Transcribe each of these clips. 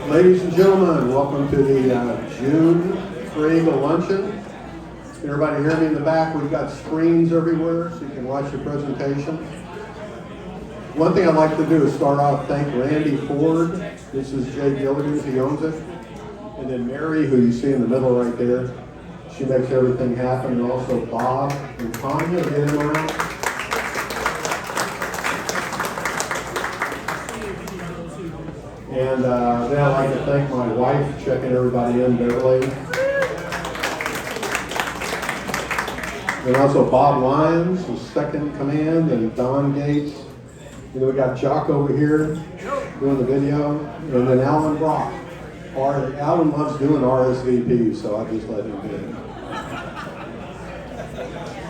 Ladies and gentlemen, welcome to the June Free Eagle Luncheon. Can everybody hear me in the back? We've got screens everywhere so you can watch the presentation. One thing I'd like to do is start off, thank Randy Ford. This is Jay Gilligan, he owns it. And then Mary, who you see in the middle right there. She makes everything happen. And also Bob and Tanya, get them around. And then I'd like to thank my wife, checking everybody in, Beverly. And also Bob Lyons, who's second in command, and Don Gates. And then we got Jock over here doing the video. And then Alan Brock. Alan loves doing RSVP, so I just let him do it.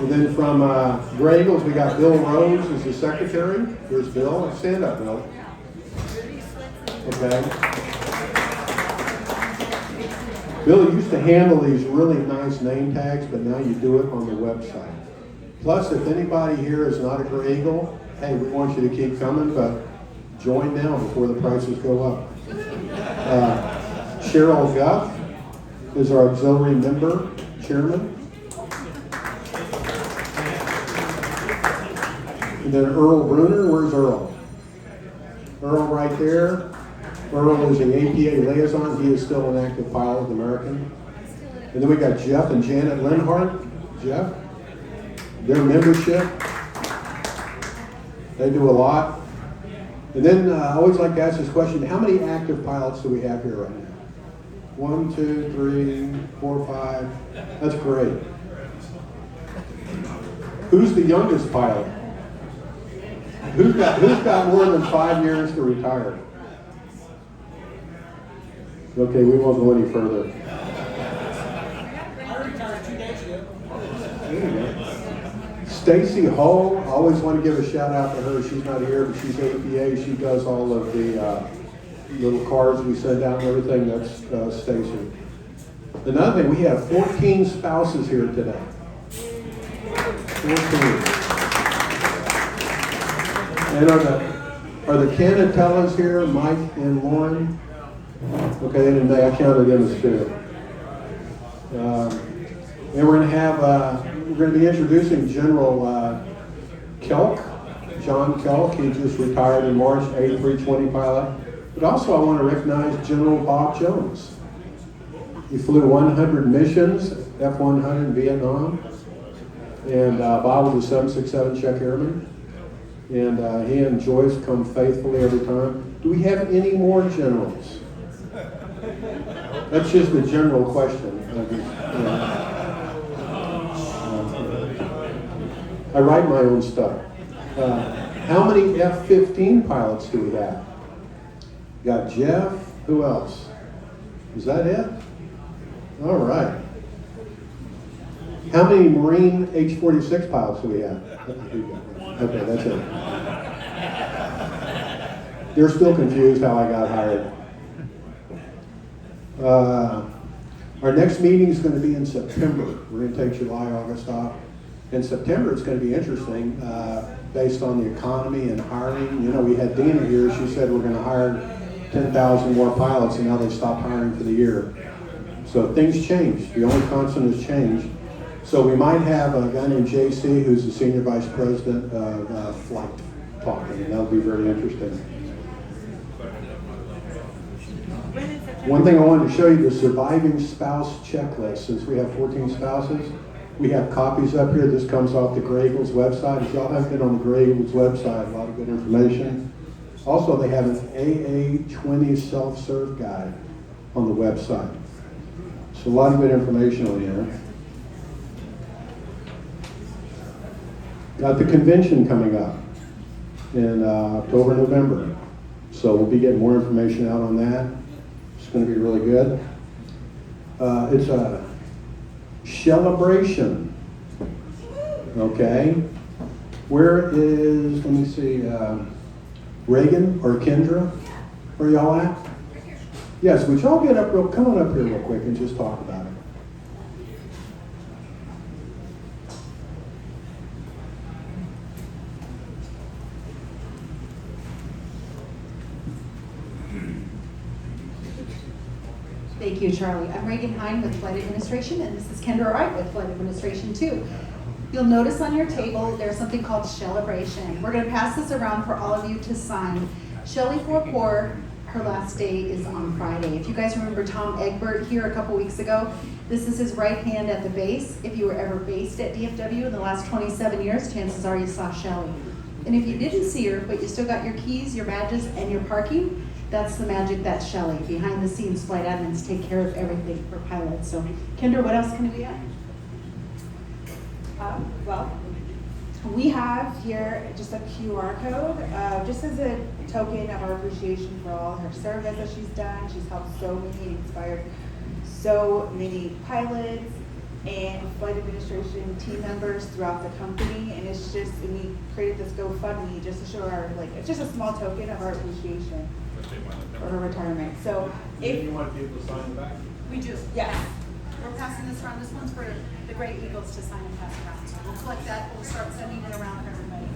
And then from Gray Eagles, we got Bill Rose as the secretary. Here's Bill. Stand up, Bill. Okay. Bill used to handle these really nice name tags, but now you do it on the website. Plus, if anybody here is not a Gray Eagle, hey, we want you to keep coming, but join now before the prices go up. Cheryl Guff is our auxiliary member, chairman. And then Earl Bruner, where's Earl? Earl right there. Earl is an APA liaison. He is still an active pilot, American. And then we got Jeff and Janet Linhart. Jeff, their membership, they do a lot. And then I always like to ask this question, how many active pilots do we have here right now? 1, 2, 3, 4, 5. That's great. Who's the youngest pilot? Who's got more than 5 years to retire? Okay, we won't go any further. I retired 2 days ago. Stacy Hull, I always want to give a shout out to her. She's not here, but she's APA. She does all of the little cards we send out and everything. That's Stacy. Another thing, we have 14 spouses here today. 14. And are the Canatellas here, Mike and Lauren? Okay, I counted them as 2. And we're going to be introducing General Kelk, John Kelk. He just retired in March, A320 pilot. But also I want to recognize General Bob Jones. He flew 100 missions, F-100 in Vietnam. And Bob was a 767 check airman. And he and Joyce come faithfully every time. Do we have any more generals? That's just a general question. I write my own stuff. How many F-15 pilots do we have? Got Jeff. Who else? Is that it? All right. How many Marine H-46 pilots do we have? Okay, that's it. They're still confused how I got hired. Our next meeting is going to be in September. We're going to take July, August off. In September, it's going to be interesting based on the economy and hiring. You know, we had Dina here. She said we're going to hire 10,000 more pilots, and now they stopped hiring for the year. So things change. The only constant is change. So we might have a guy named JC, who's the Senior Vice President of Flight, talking, and that'll be very interesting. One thing I wanted to show you, the surviving spouse checklist. Since we have 14 spouses, we have copies up here. This comes off the Gray Eagles website. If y'all haven't been on the Gray Eagles website, a lot of good information. Also, they have an AA20 self-serve guide on the website. So a lot of good information on there. Got the convention coming up in October, November. So we'll be getting more information out on that. It's going to be really good. It's a celebration. Okay. Where is, let me see, Reagan or Kendra? Where y'all at? Yes, would y'all get up come on up here real quick and just talk about it. Thank you, Charlie. I'm Reagan Hine with Flight Administration, and this is Kendra Wright with Flight Administration too. You'll notice on your table there's something called Celebration. We're going to pass this around for all of you to sign. Shelley Forcore, her last day is on Friday. If you guys remember Tom Egbert here a couple weeks ago, this is his right hand at the base. If you were ever based at DFW in the last 27 years, chances are you saw Shelley. And if you didn't see her, but you still got your keys, your badges, and your parking, that's the magic, that's Shelley. Behind the scenes, flight admins take care of everything for pilots. So, Kendra, what else can we add? Well, we have here just a QR code, just as a token of our appreciation for all her service that she's done. She's helped so many, inspired so many pilots and flight administration team members throughout the company. And it's just, and we created this GoFundMe just to show our, it's just a small token of our appreciation for her retirement. So if you want people to sign the back? We do. Yes. We're passing this around. This one's for the Great Eagles to sign and pass around. So we'll collect that. We'll start sending it around to everybody.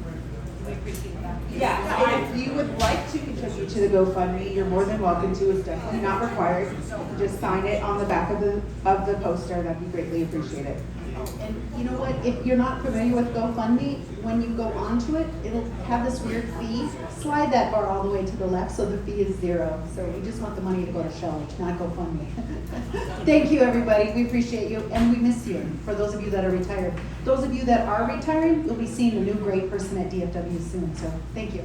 We appreciate that. Yeah, and if you would like to contribute to the GoFundMe, you're more than welcome to. It's definitely not required. Just sign it on the back of the poster. That'd be greatly appreciated. And you know what? If you're not familiar with GoFundMe, when you go onto it, it'll have this weird fee. Slide that bar all the way to the left, so the fee is 0. So we just want the money to go to Shelley, not GoFundMe. Thank you, everybody. We appreciate you, and we miss you. For those of you that are retired, those of you that are retiring, you'll be seeing a new great person at DFW soon. So thank you.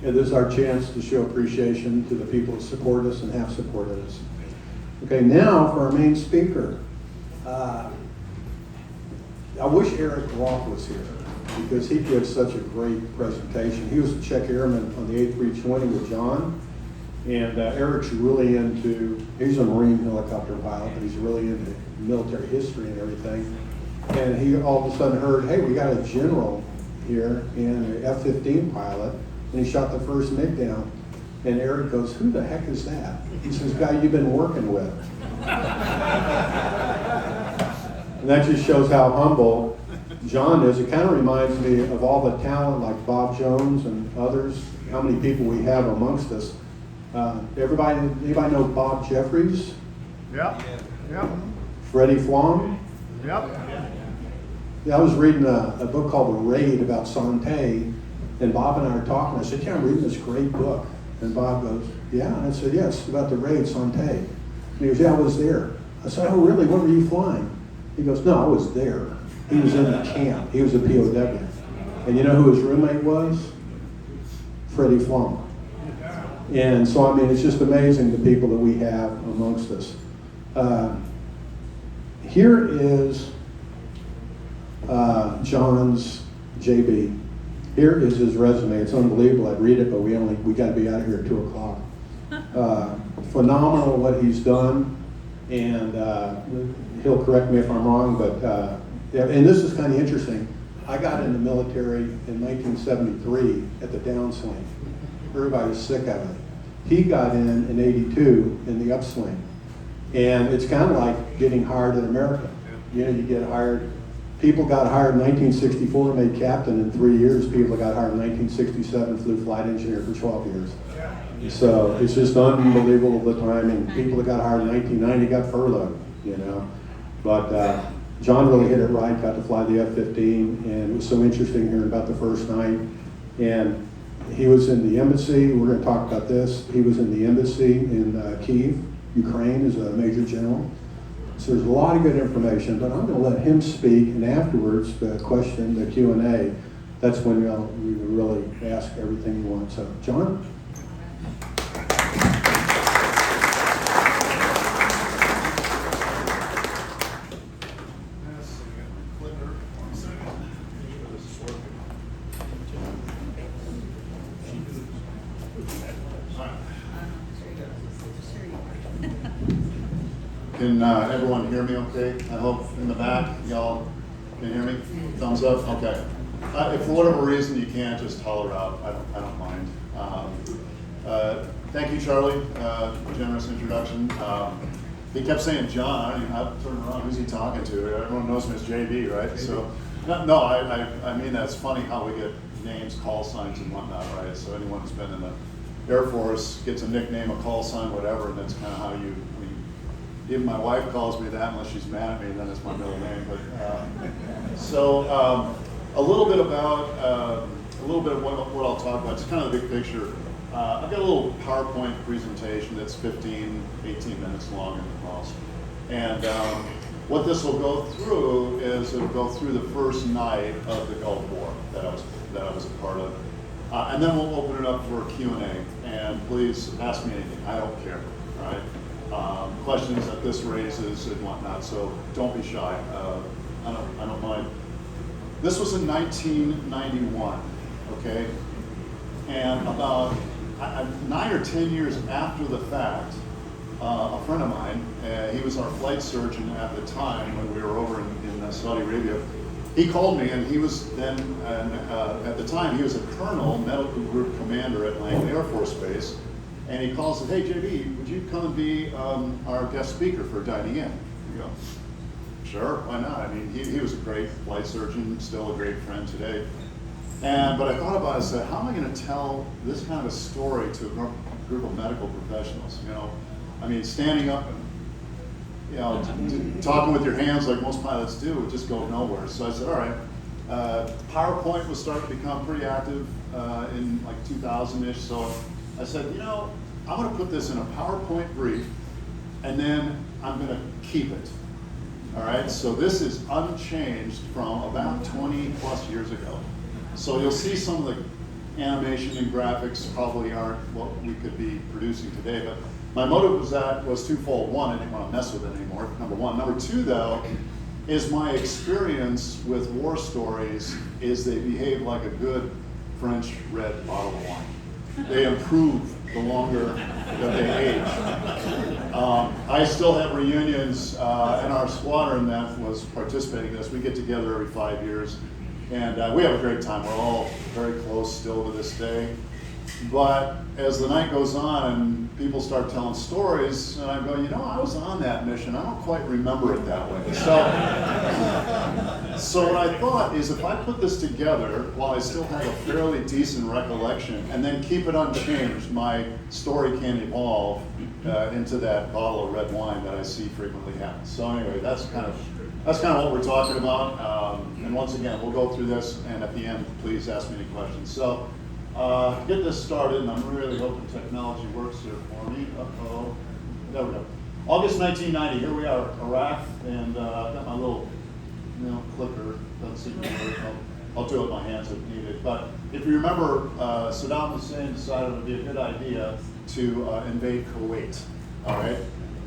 And this is our chance to show appreciation to the people that support us and have supported us. Okay, now for our main speaker. I wish Eric Roth was here because he gives such a great presentation. He was a check airman on the A320 with John. And Eric's really he's a Marine helicopter pilot, but he's really into military history and everything. And he all of a sudden heard, hey, we got a general here and an F-15 pilot. And he shot the first MiG down. And Eric goes, who the heck is that? He says, guy you've been working with. And that just shows how humble John is. It kind of reminds me of all the talent like Bob Jones and others, how many people we have amongst us. Anybody know Bob Jeffries? Yep. Yep. Freddie Flom? Yep. Yeah, I was reading a book called The Raid about Sante. And Bob and I were talking. I said, yeah, I'm reading this great book. And Bob goes, yeah. And I said, yes, about the raid, Sante. And he goes, yeah, I was there. I said, oh, really? What were you flying? He goes, no, I was there. He was in the camp. He was a POW. And you know who his roommate was? Freddie Flom. And so, I mean, it's just amazing the people that we have amongst us. Here is John's JB. Here is his resume. It's unbelievable. I'd read it, but we got to be out of here at 2 o'clock. Phenomenal what he's done, and he'll correct me if I'm wrong, but yeah, and this is kind of interesting. I got in the military in 1973 at the downswing. Everybody was sick of it. He got in 82 in the upswing. And it's kind of like getting hired in America. You know, you get hired. People got hired in 1964, made captain in 3 years. People got hired in 1967, flew flight engineer for 12 years. So it's just unbelievable the timing. People that got hired in 1990 got furloughed, you know. But John really hit it right, got to fly the F-15, and it was so interesting hearing about the first night. And he was in the embassy. We're going to talk about this. He was in the embassy in Kyiv, Ukraine, as a major general. So there's a lot of good information, but I'm going to let him speak, and afterwards, the question, the Q&A, that's when we will really ask everything you want. So, John? Can everyone hear me okay? I hope in the back, y'all can hear me? Thumbs up? Okay. If for whatever reason you can't, just holler out. I don't mind. Thank you, Charlie. Generous introduction. He kept saying John. I don't even have to turn around. Who's he talking to? Everyone knows him as JB, right? So No, I mean, that's funny how we get names, call signs and whatnot, right? So anyone who's been in the Air Force gets a nickname, a call sign, whatever, and that's kind of how you, I mean, even my wife calls me that unless she's mad at me, then it's my middle name. But a little bit about, what I'll talk about, just kind of the big picture. I've got a little PowerPoint presentation that's 15, 18 minutes long in the cost. And what this will go through is it'll go through the first night of the Gulf War that I was a part of. And then we'll open it up for a Q&A. And please ask me anything, I don't care, all right? Questions that this raises and whatnot, so don't be shy. I don't mind. This was in 1991, okay? And about 9 or 10 years after the fact, a friend of mine, he was our flight surgeon at the time when we were over in Saudi Arabia. He called me, and he was then, at the time, he was a colonel, medical group commander at Langley Air Force Base. And he calls and said, hey, JB, would you come and be our guest speaker for Dining In? You go, sure, why not? I mean, he was a great flight surgeon, still a great friend today. But I thought about it and said, how am I going to tell this kind of a story to a group of medical professionals? You know, I mean, standing up and, you know, talking with your hands like most pilots do would just go nowhere. So I said, all right. PowerPoint was starting to become pretty active in like 2000-ish. So I said, you know, I'm going to put this in a PowerPoint brief, and then I'm going to keep it. All right. So this is unchanged from about 20 plus years ago. So you'll see some of the animation and graphics probably aren't what we could be producing today, but my motive was twofold. One, I didn't want to mess with it anymore, number one. Number two, though, is my experience with war stories is they behave like a good French red bottle of wine. They improve the longer that they age. I still have reunions in our squadron that was participating in this. We get together every 5 years. And we have a great time. We're all very close still to this day. But as the night goes on and people start telling stories, and I go, you know, I was on that mission. I don't quite remember it that way. So what I thought is if I put this together while I still have a fairly decent recollection and then keep it unchanged, my story can evolve into that bottle of red wine that I see frequently happen. So anyway, that's kind of what we're talking about. And once again, we'll go through this, and at the end, please ask me any questions. So to get this started, and I'm really hoping technology works here for me. Uh-oh. There we go. August 1990, here we are, Iraq, and I've got my little clicker. Doesn't seem to work. I'll do it with my hands if needed. But if you remember, Saddam Hussein decided it would be a good idea to invade Kuwait. All right?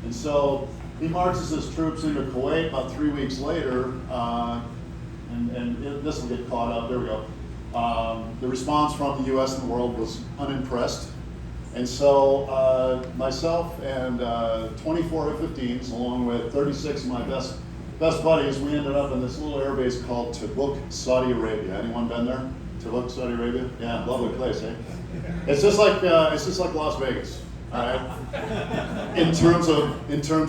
And so he marches his troops into Kuwait about 3 weeks later, and this will get caught up. There we go. The response from the U.S. and the world was unimpressed. And so myself and 24 F-15s, along with 36 of my best buddies, we ended up in this little air base called Tabuk, Saudi Arabia. Anyone been there? Tabuk, Saudi Arabia? Yeah, lovely place, eh? It's just like Las Vegas. All right. In terms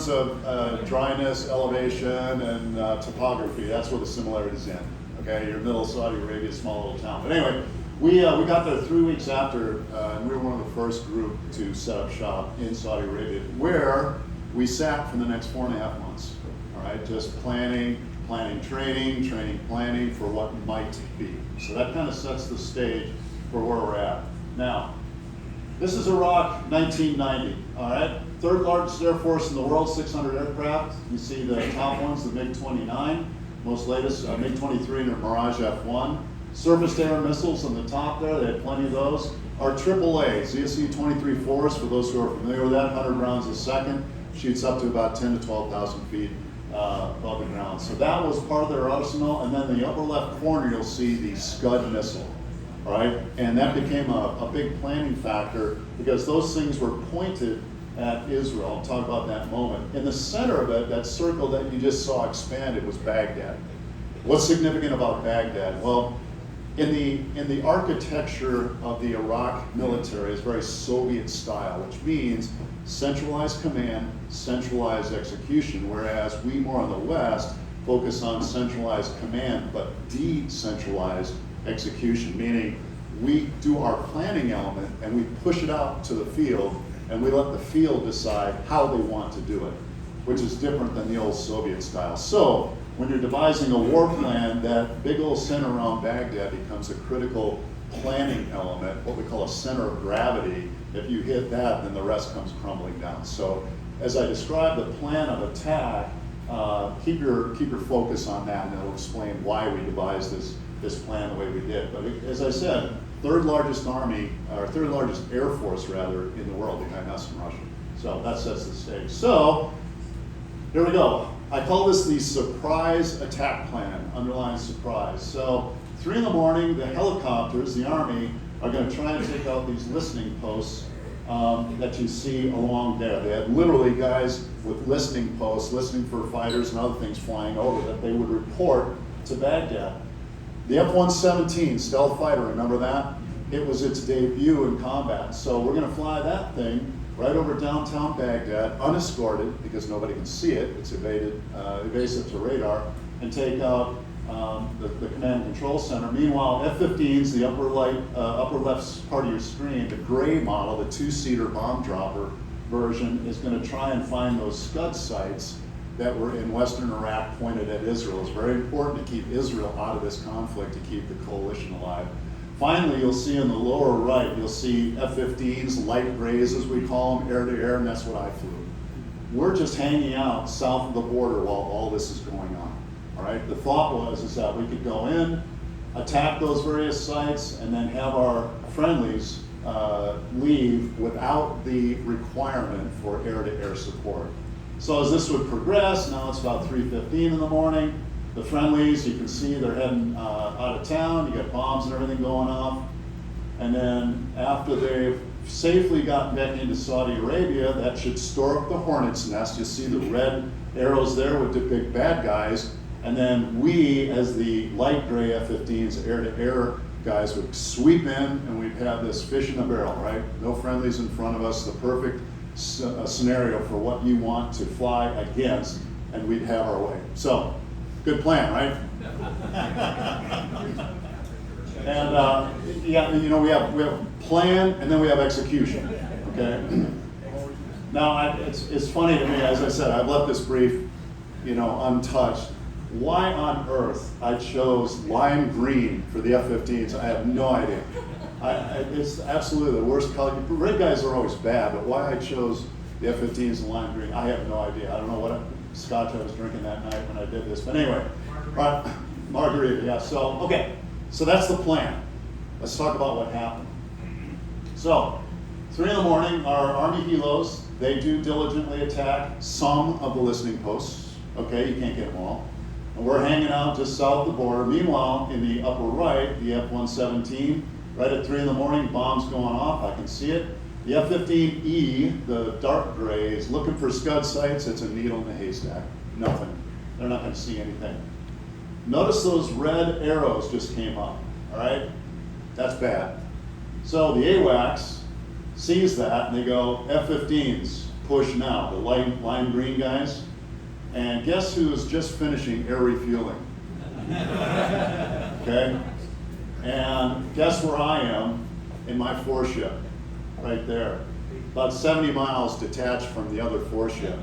of dryness, elevation, and topography, that's where the similarities end. Okay, you're middle Saudi Arabia, small little town. But anyway, we got there 3 weeks after, and we were one of the first group to set up shop in Saudi Arabia, where we sat for the next 4.5 months. All right, just planning, training, planning for what might be. So that kind of sets the stage for where we're at now. This is Iraq, 1990, all right? Third largest air force in the world, 600 aircraft. You see the top ones, the MiG-29, most latest, MiG-23 and their Mirage F-1. Surface air missiles on the top there, they had plenty of those. Our AAA, ZSU-23 Force, for those who are familiar with that, 100 rounds a second, shoots up to about 10 to 12,000 feet above the ground. So that was part of their arsenal, and then in the upper left corner, you'll see the Scud missile. All right, and that became a big planning factor because those things were pointed at Israel. I'll talk about that in a moment. In the center of it, that circle that you just saw expanded was Baghdad. What's significant about Baghdad? Well, in the architecture of the Iraq military, it's very Soviet style, which means centralized command, centralized execution, whereas we more in the West focus on centralized command, but decentralized execution, meaning we do our planning element and we push it out to the field and we let the field decide how they want to do it, which is different than the old Soviet style. So when you're devising a war plan, that big old center around Baghdad becomes a critical planning element, what we call a center of gravity. If you hit that, then the rest comes crumbling down. So as I describe the plan of attack, keep your focus on that, and it'll explain why we devised this plan the way we did. But as I said, third largest air force rather in the world behind us and Russia. So that sets the stage. So here we go. I call this the surprise attack plan, underline surprise. So 3 in the morning, the helicopters, the Army, are going to try and take out these listening posts that you see along there. They had literally guys with listening posts, listening for fighters and other things flying over that they would report to Baghdad. The F-117 stealth fighter, remember that? It was its debut in combat. So we're going to fly that thing right over downtown Baghdad, unescorted, because nobody can see it. It's evasive to radar, and take out the command and control center. Meanwhile, F-15s, the upper left part of your screen, the gray model, the 2-seater bomb dropper version, is going to try and find those Scud sites that were in Western Iraq pointed at Israel. It's very important to keep Israel out of this conflict, to keep the coalition alive. Finally, you'll see in the lower right, you'll see F-15s, light grays as we call them, air-to-air, and that's what I flew. We're just hanging out south of the border while all this is going on. All right. The thought is that we could go in, attack those various sites, and then have our friendlies leave without the requirement for air-to-air support. So as this would progress, now it's about 3:15 in the morning. The friendlies, you can see they're heading out of town. You got bombs and everything going off. And then after they've safely gotten back into Saudi Arabia, that should store up the hornet's nest. You see the red arrows there with the big bad guys. And then we, as the light gray F-15s, air-to-air guys, would sweep in and we'd have this fish in a barrel, right? No friendlies in front of us, the perfect scenario for what you want to fly against, and we'd have our way. So, good plan, right? And yeah, you know, we have plan and then we have execution. Okay. Now it's funny to me, as I said, I've left this brief, you know, untouched. Why on earth I chose lime green for the F-15s, I have no idea. It's absolutely the worst color. Red guys are always bad, but why I chose the F-15s and lime green, I have no idea. I don't know what scotch I was drinking that night when I did this, but anyway, margarita, yeah. So okay, so that's the plan. Let's talk about what happened. So 3 in the morning, our Army helos, they do diligently attack some of the listening posts. Okay, you can't get them all. And we're hanging out just south of the border. Meanwhile, in the upper right, the F-117, right at 3 in the morning, bombs going off, I can see it. The F-15E, the dark gray, is looking for Scud sites. It's a needle in a haystack. Nothing. They're not going to see anything. Notice those red arrows just came up, all right? That's bad. So the AWACS sees that, and they go, F-15s, push now, the lime green guys. And guess who is just finishing air refueling? Okay? And guess where I am in my 4-ship? Right there. About 70 miles detached from the other 4-ship.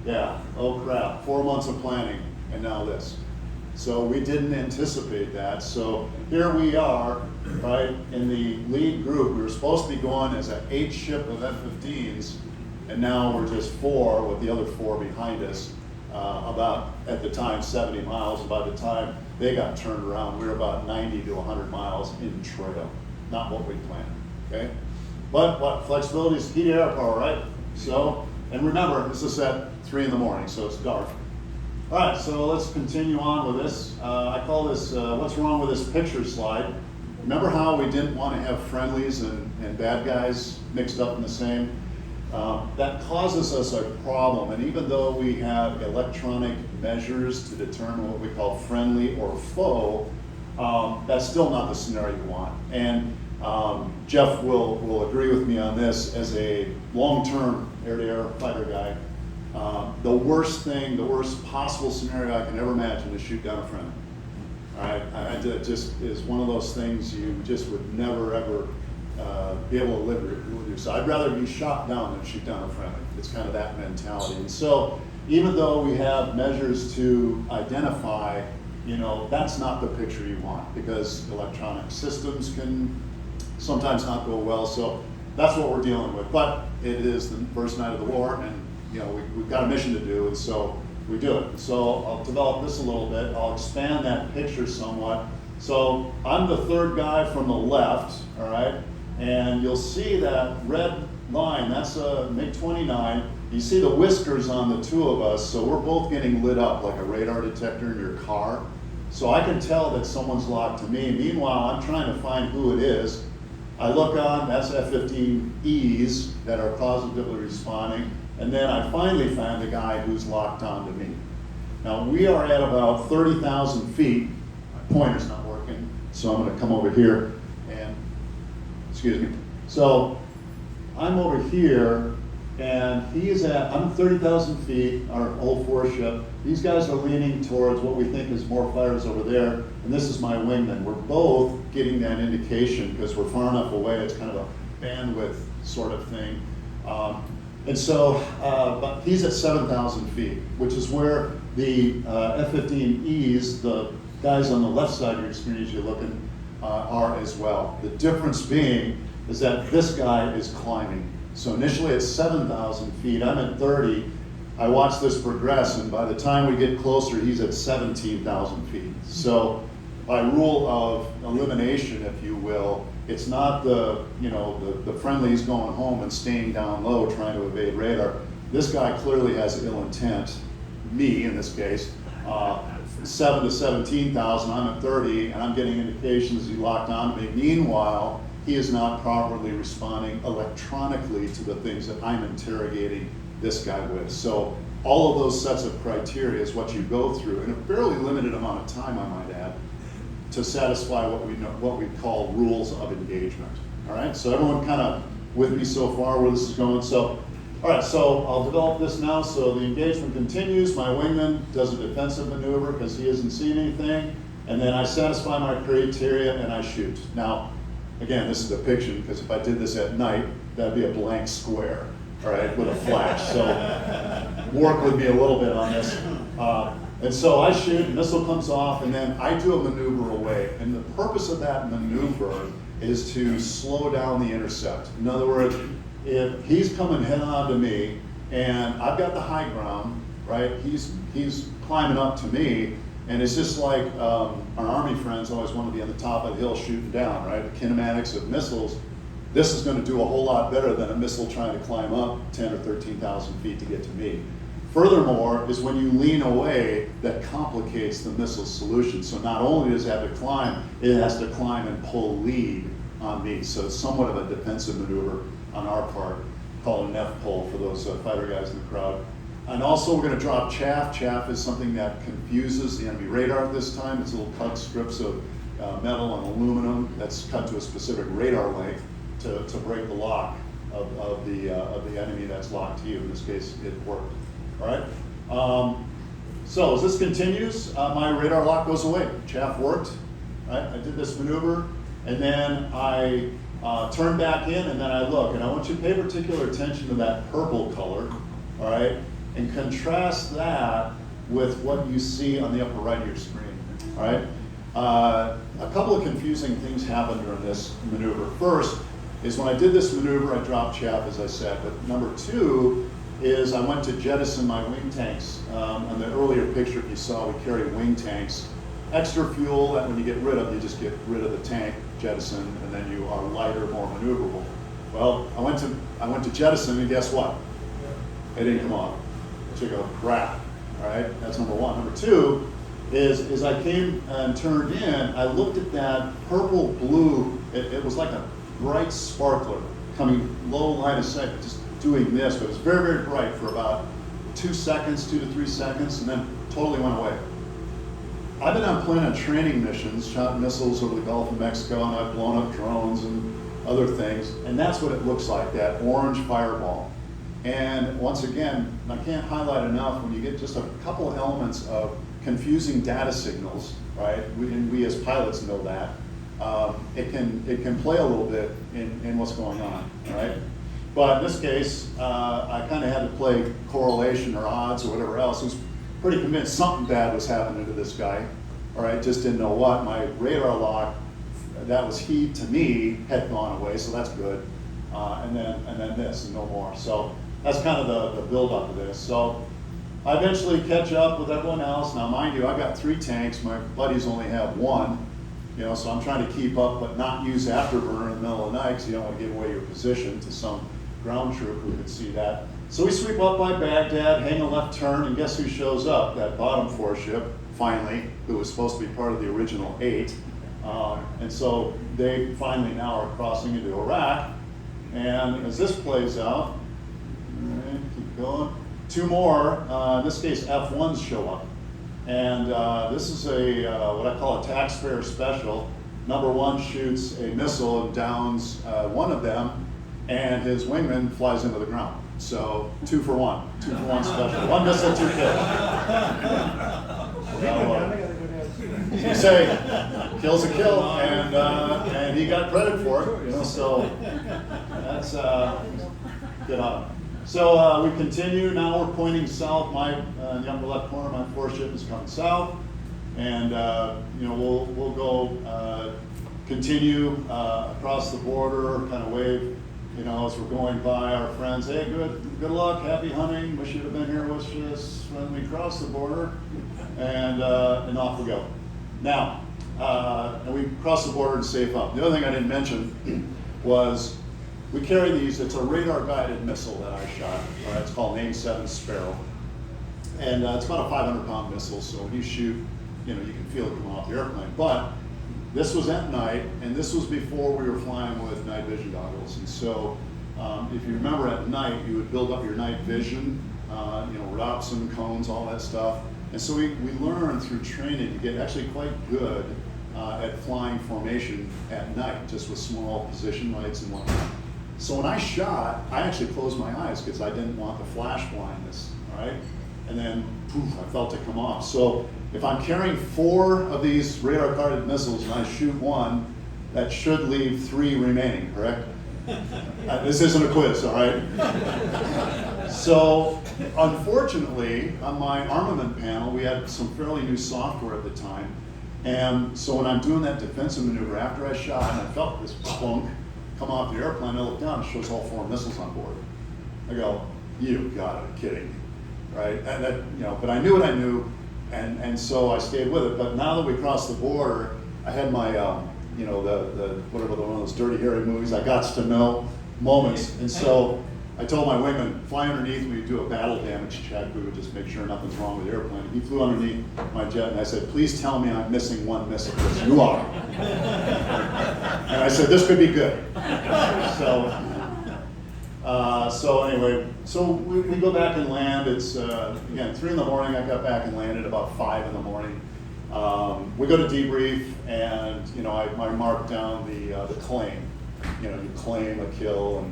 Yeah, oh crap, 4 months of planning, and now this. So we didn't anticipate that. So here we are, right, in the lead group. We were supposed to be going as an 8-ship of F-15s, and now we're just 4 with the other 4 behind us, about, at the time, 70 miles. And by the time they got turned around, we were about 90 to 100 miles in trail. Not what we planned, okay? But what, flexibility is key to air power, right? So, and remember, this is at 3 in the morning, so it's dark. All right, so let's continue on with this. I call this, what's wrong with this picture slide? Remember how we didn't want to have friendlies and bad guys mixed up in the same? That causes us a problem, and even though we have electronic measures to determine what we call friendly or foe, that's still not the scenario you want. And Jeff will agree with me on this. As a long-term air-to-air fighter guy, The worst thing, the worst possible scenario I can ever imagine is shoot down a friend. All right, it just is one of those things you just would never ever be able to live with. So I'd rather be shot down than shoot down a friend. It's kind of that mentality. And so even though we have measures to identify, that's not the picture you want, because electronic systems can sometimes not go well. So that's what we're dealing with. But it is the first night of the war, and we've got a mission to do, and so we do it. So I'll develop this a little bit. I'll expand that picture somewhat. So I'm the third guy from the left, all right? And you'll see that red line, that's a MiG-29. You see the whiskers on the two of us, so we're both getting lit up like a radar detector in your car. So I can tell that someone's locked to me. Meanwhile, I'm trying to find who it is. I look on, that's F-15Es that are positively responding. And then I finally found the guy who's locked on to me. Now we are at about 30,000 feet. My pointer's not working, so I'm gonna come over here and, excuse me. So I'm over here and I'm 30,000 feet, our old four ship. These guys are leaning towards what we think is more fighters over there, and this is my wingman. We're both getting that indication because we're far enough away. It's kind of a bandwidth sort of thing. And so, but he's at 7,000 feet, which is where the F-15Es, the guys on the left side of your screen as you're looking, are as well. The difference being is that this guy is climbing. So initially at 7,000 feet, I'm at 30. I watch this progress, and by the time we get closer, he's at 17,000 feet. So by rule of elimination, if you will, it's not the friendlies going home and staying down low trying to evade radar. This guy clearly has ill intent, me in this case. 7 to 17,000, I'm at 30, and I'm getting indications he locked on to me. Meanwhile, he is not properly responding electronically to the things that I'm interrogating this guy with. So all of those sets of criteria is what you go through in a fairly limited amount of time, I might add, to satisfy what we call rules of engagement. All right, so everyone kind of with me so far where this is going? So, all right, so I'll develop this now. So the engagement continues. My wingman does a defensive maneuver because he hasn't seen anything, and then I satisfy my criteria and I shoot. Now, again, this is a depiction because if I did this at night, that'd be a blank square, all right, with a flash. So work with me a little bit on this. And so I shoot, missile comes off, and then I do a maneuver away. And the purpose of that maneuver is to slow down the intercept. In other words, if he's coming head on to me, and I've got the high ground, right? He's climbing up to me, and it's just like our Army friends always want to be on the top of the hill shooting down, right? The kinematics of missiles. This is going to do a whole lot better than a missile trying to climb up 10 or 13,000 feet to get to me. Furthermore, is when you lean away, that complicates the missile solution. So not only does it have to climb, it has to climb and pull lead on me. So it's somewhat of a defensive maneuver on our part, called an F-pull for those fighter guys in the crowd. And also we're going to drop chaff. Chaff is something that confuses the enemy radar at this time. It's little cut strips of metal and aluminum that's cut to a specific radar length to break the lock of the enemy that's locked to you. In this case, it worked. All right. So as this continues, my radar lock goes away. Chaff worked. Right? I did this maneuver, and then I turn back in, and then I look, and I want you to pay particular attention to that purple color. All right, and contrast that with what you see on the upper right of your screen. All right. A couple of confusing things happened during this maneuver. First is when I did this maneuver, I dropped chaff, as I said. But number two is I went to jettison my wing tanks. On the earlier picture you saw, we carry wing tanks. Extra fuel that when you get rid of, you just get rid of the tank, jettison, and then you are lighter, more maneuverable. Well, I went to jettison, and guess what? It didn't come off. So you go, crap. All right, that's number one. Number two is as I came and turned in, I looked at that purple blue. It was like a bright sparkler coming low line of sight, just doing this, but it was very, very bright for about 2 seconds, 2 to 3 seconds, and then totally went away. I've been on plane on training missions, shot missiles over the Gulf of Mexico, and I've blown up drones and other things, and that's what it looks like, that orange fireball. And once again, I can't highlight enough, when you get just a couple of elements of confusing data signals, right? And we as pilots know that. It can play a little bit in what's going on, right? But in this case, I kind of had to play correlation or odds or whatever else. I was pretty convinced something bad was happening to this guy, all right? Just didn't know what. My radar lock, that was heat to me, had gone away, so that's good. And then this and no more. So that's kind of the build up of this. So I eventually catch up with everyone else. Now, mind you, I got 3 tanks. My buddies only have 1. You know, so I'm trying to keep up, but not use afterburner in the middle of the night, because you don't want to give away your position to some ground troop who could see that. So we sweep up by Baghdad, hang a left turn, and guess who shows up? That bottom 4 ship, finally, who was supposed to be part of the original 8. And so they finally now are crossing into Iraq. And as this plays out, all right, keep going. 2 more, in this case F1s show up. And this is what I call a taxpayer special. Number 1 shoots a missile and downs one of them, and his wingman flies into the ground. So 2 for 1, 2 for 1 special. 1 missile, 2 kills. You say, kill's a kill, and he got credit for it, you know, so that's good on him. So we continue, now we're pointing south. In the upper left corner, my 4 ship is coming south, and you know, we'll go continue across the border, kind of wave, you know, as we're going by our friends, hey, good luck, happy hunting, wish you'd have been here with us when we crossed the border, and off we go. Now, and we cross the border and safe up. The other thing I didn't mention was we carry these. It's a radar-guided missile that I shot. It's called an AIM-7 Sparrow, and it's about a 500-pound missile. So when you shoot, you know, you can feel it come off the airplane. But this was at night, and this was before we were flying with night vision goggles. And so, if you remember, at night you would build up your night vision, you know, Robson cones, all that stuff. And so we learned through training to get actually quite good at flying formation at night, just with small position lights and whatnot. So when I shot, I actually closed my eyes because I didn't want the flash blindness, all right? And then, poof, I felt it come off. So if I'm carrying 4 of these radar-guided missiles and I shoot 1, that should leave 3 remaining, correct? This isn't a quiz, all right? So, unfortunately, on my armament panel, we had some fairly new software at the time. And so when I'm doing that defensive maneuver, after I shot and I felt this plunk come off the airplane, I look down, it shows all 4 missiles on board. I go, you gotta be kidding me, right? And that, you know, but I knew what I knew, and so I stayed with it. But now that we crossed the border, I had my, you know, the whatever, one of those Dirty Harry movies, I got to know moments, and so I told my wingman, fly underneath me, do a battle damage check. We would just make sure nothing's wrong with the airplane. He flew underneath my jet, and I said, please tell me I'm missing 1 missile, because you are. And I said, this could be good. So anyway, so we go back and land. It's, again, 3 in the morning. I got back and landed about 5 in the morning. We go to debrief, and, you know, I mark down the claim. You know, you claim a kill,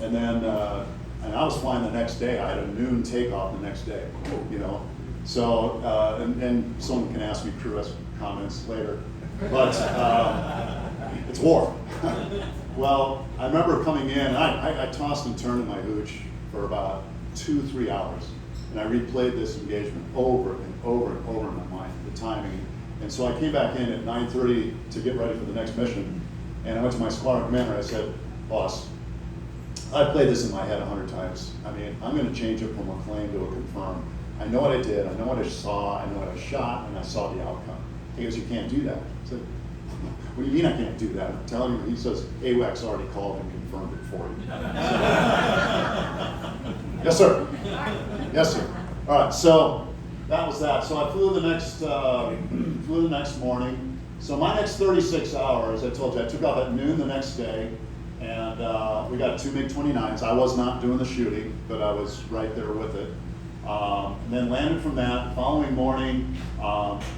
and then and I was flying the next day. I had a noon takeoff the next day, you know. So, and someone can ask me crew comments later, but it's war. Well, I remember coming in, I tossed and turned in my hooch for about 2-3 hours, and I replayed this engagement over and over and over in my mind, the timing. And so I came back in at 9:30 to get ready for the next mission, and I went to my squadron commander. I said, boss, I played this in my head 100 times. I mean, I'm going to change it from a claim to a confirm. I know what I did, I know what I saw, I know what I shot, and I saw the outcome. He goes, you can't do that. I said, what do you mean I can't do that? I'm telling you. He says, AWACS already called and confirmed it for you. Yes, sir. Yes, sir. All right, so that was that. So I flew the next morning. So my next 36 hours, I told you, I took off at noon the next day, and we got 2 MiG-29s. I was not doing the shooting, but I was right there with it. And then landed from that. The following morning,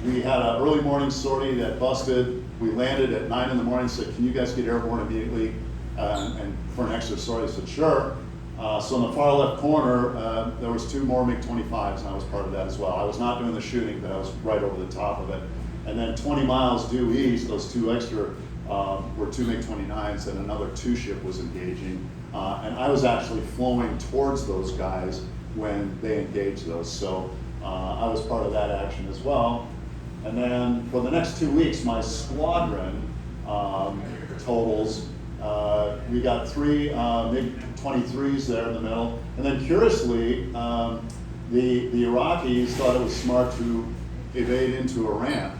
we had an early morning sortie that busted. We landed at 9 in the morning, said, can you guys get airborne immediately and for an extra sortie? I said, sure. So in the far left corner, there was 2 more MiG-25s, and I was part of that as well. I was not doing the shooting, but I was right over the top of it. And then 20 miles due east, those 2 extra were 2 MiG-29s, and another 2 ship was engaging. And I was actually flowing towards those guys when they engaged those. So I was part of that action as well. And then for the next 2 weeks, my squadron totals, we got 3 MiG-23s there in the middle. And then curiously, the Iraqis thought it was smart to evade into Iran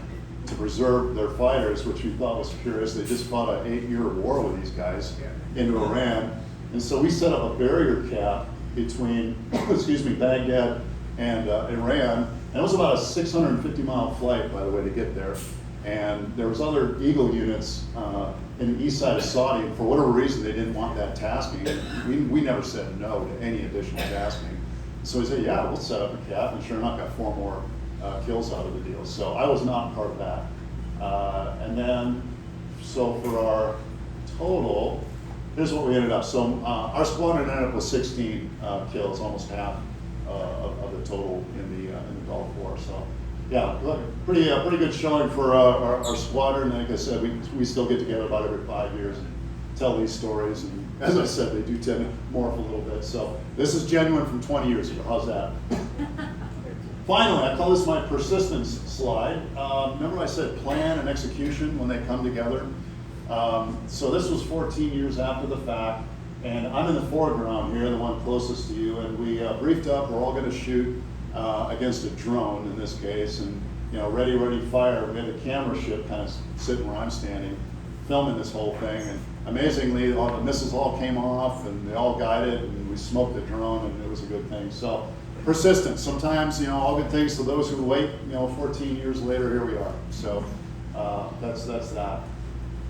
to preserve their fighters, which we thought was curious. They just fought an 8-year war with these guys into Iran. And so we set up a barrier cap between, excuse me, Baghdad and Iran. And it was about a 650-mile flight, by the way, to get there. And there was other Eagle units in the east side of Saudi, and for whatever reason, they didn't want that tasking. We never said no to any additional tasking. So we said, yeah, we'll set up a cap, and sure enough, got 4 more kills out of the deal. So I was not part of that. And then, so for our total, here's what we ended up. So our squadron ended up with 16 kills, almost half of the total in the Gulf War. So yeah, pretty good showing for our squadron. Like I said, we still get together about every 5 years and tell these stories. And as I said, they do tend to morph a little bit. So this is genuine from 20 years ago. How's that? Finally, I call this my persistence slide. Remember I said plan and execution when they come together? So this was 14 years after the fact, and I'm in the foreground here, the one closest to you, and we briefed up, we're all gonna shoot against a drone in this case, and ready, fire. We had a camera ship kind of sitting where I'm standing, filming this whole thing, and amazingly, all the missiles all came off, and they all guided, and we smoked the drone, and it was a good thing. So persistence, sometimes, all good things to those who wait, 14 years later, here we are. So that's that.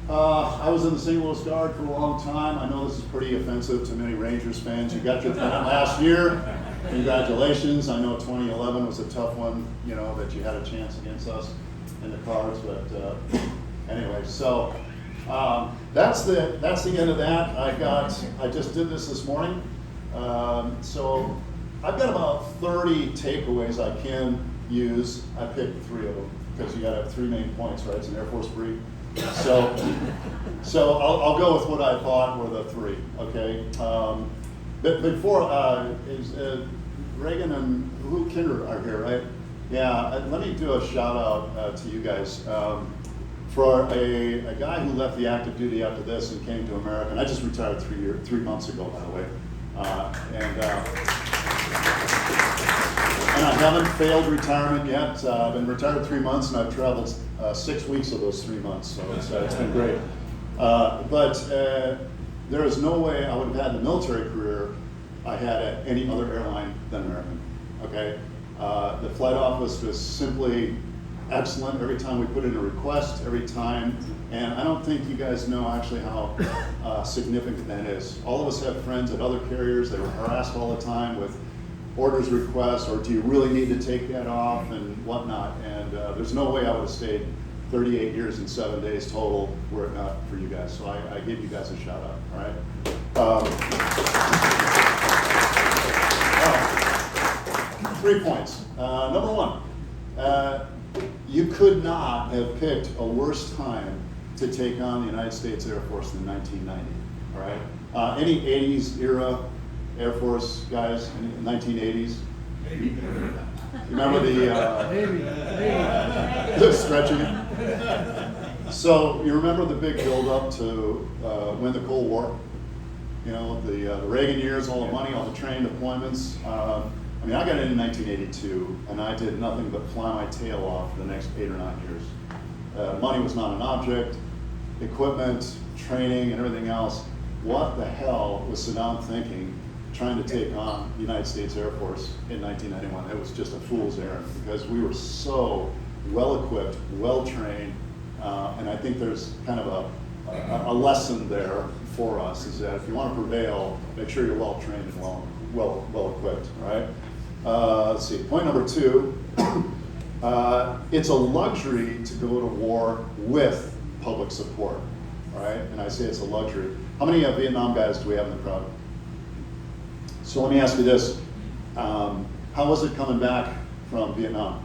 I was in the St. Louis Guard for a long time. I know this is pretty offensive to many Rangers fans. You got your thing last year. Congratulations. I know 2011 was a tough one, that you had a chance against us in the Cards. But anyway, so that's the end of that. I just did this morning. So I've got about 30 takeaways I can use. I picked 3 of them because you got to have 3 main points, right? It's an Air Force brief. So I'll go with what I thought were the 3, okay? But before, Reagan and Kinder are here, right? Yeah, let me do a shout out to you guys. For a guy who left the active duty after this and came to America, and I just retired 3 months ago, by the way. And I haven't failed retirement yet. I've been retired 3 months, and I've traveled 6 weeks of those 3 months, so it's been great. But there is no way I would have had the military career I had at any other airline than American, okay? The flight office was simply excellent every time we put in a request, every time, and I don't think you guys know actually how significant that is. All of us have friends at other carriers. They were harassed all the time with orders requests, or do you really need to take that off and whatnot, and there's no way I would have stayed 38 years and 7 days total were it not for you guys. So I give you guys a shout out, all right? 3 points. Number 1, you could not have picked a worse time to take on the United States Air Force than 1990, all right? Any 80s era Air Force guys in the 1980s? Remember the stretching? So you remember the big build-up to win the Cold War? The Reagan years, all the money, all the training deployments. I got in 1982, and I did nothing but fly my tail off for the next 8 or 9 years. Money was not an object, equipment, training, and everything else. What the hell was Saddam thinking trying to take on the United States Air Force in 1991? It was just a fool's errand because we were so well-equipped, well-trained, and I think there's kind of a lesson there for us, is that if you want to prevail, make sure you're well-trained and well-equipped, right? Let's see, point number 2, it's a luxury to go to war with public support, right? And I say it's a luxury. How many Vietnam guys do we have in the crowd? So let me ask you this. How was it coming back from Vietnam?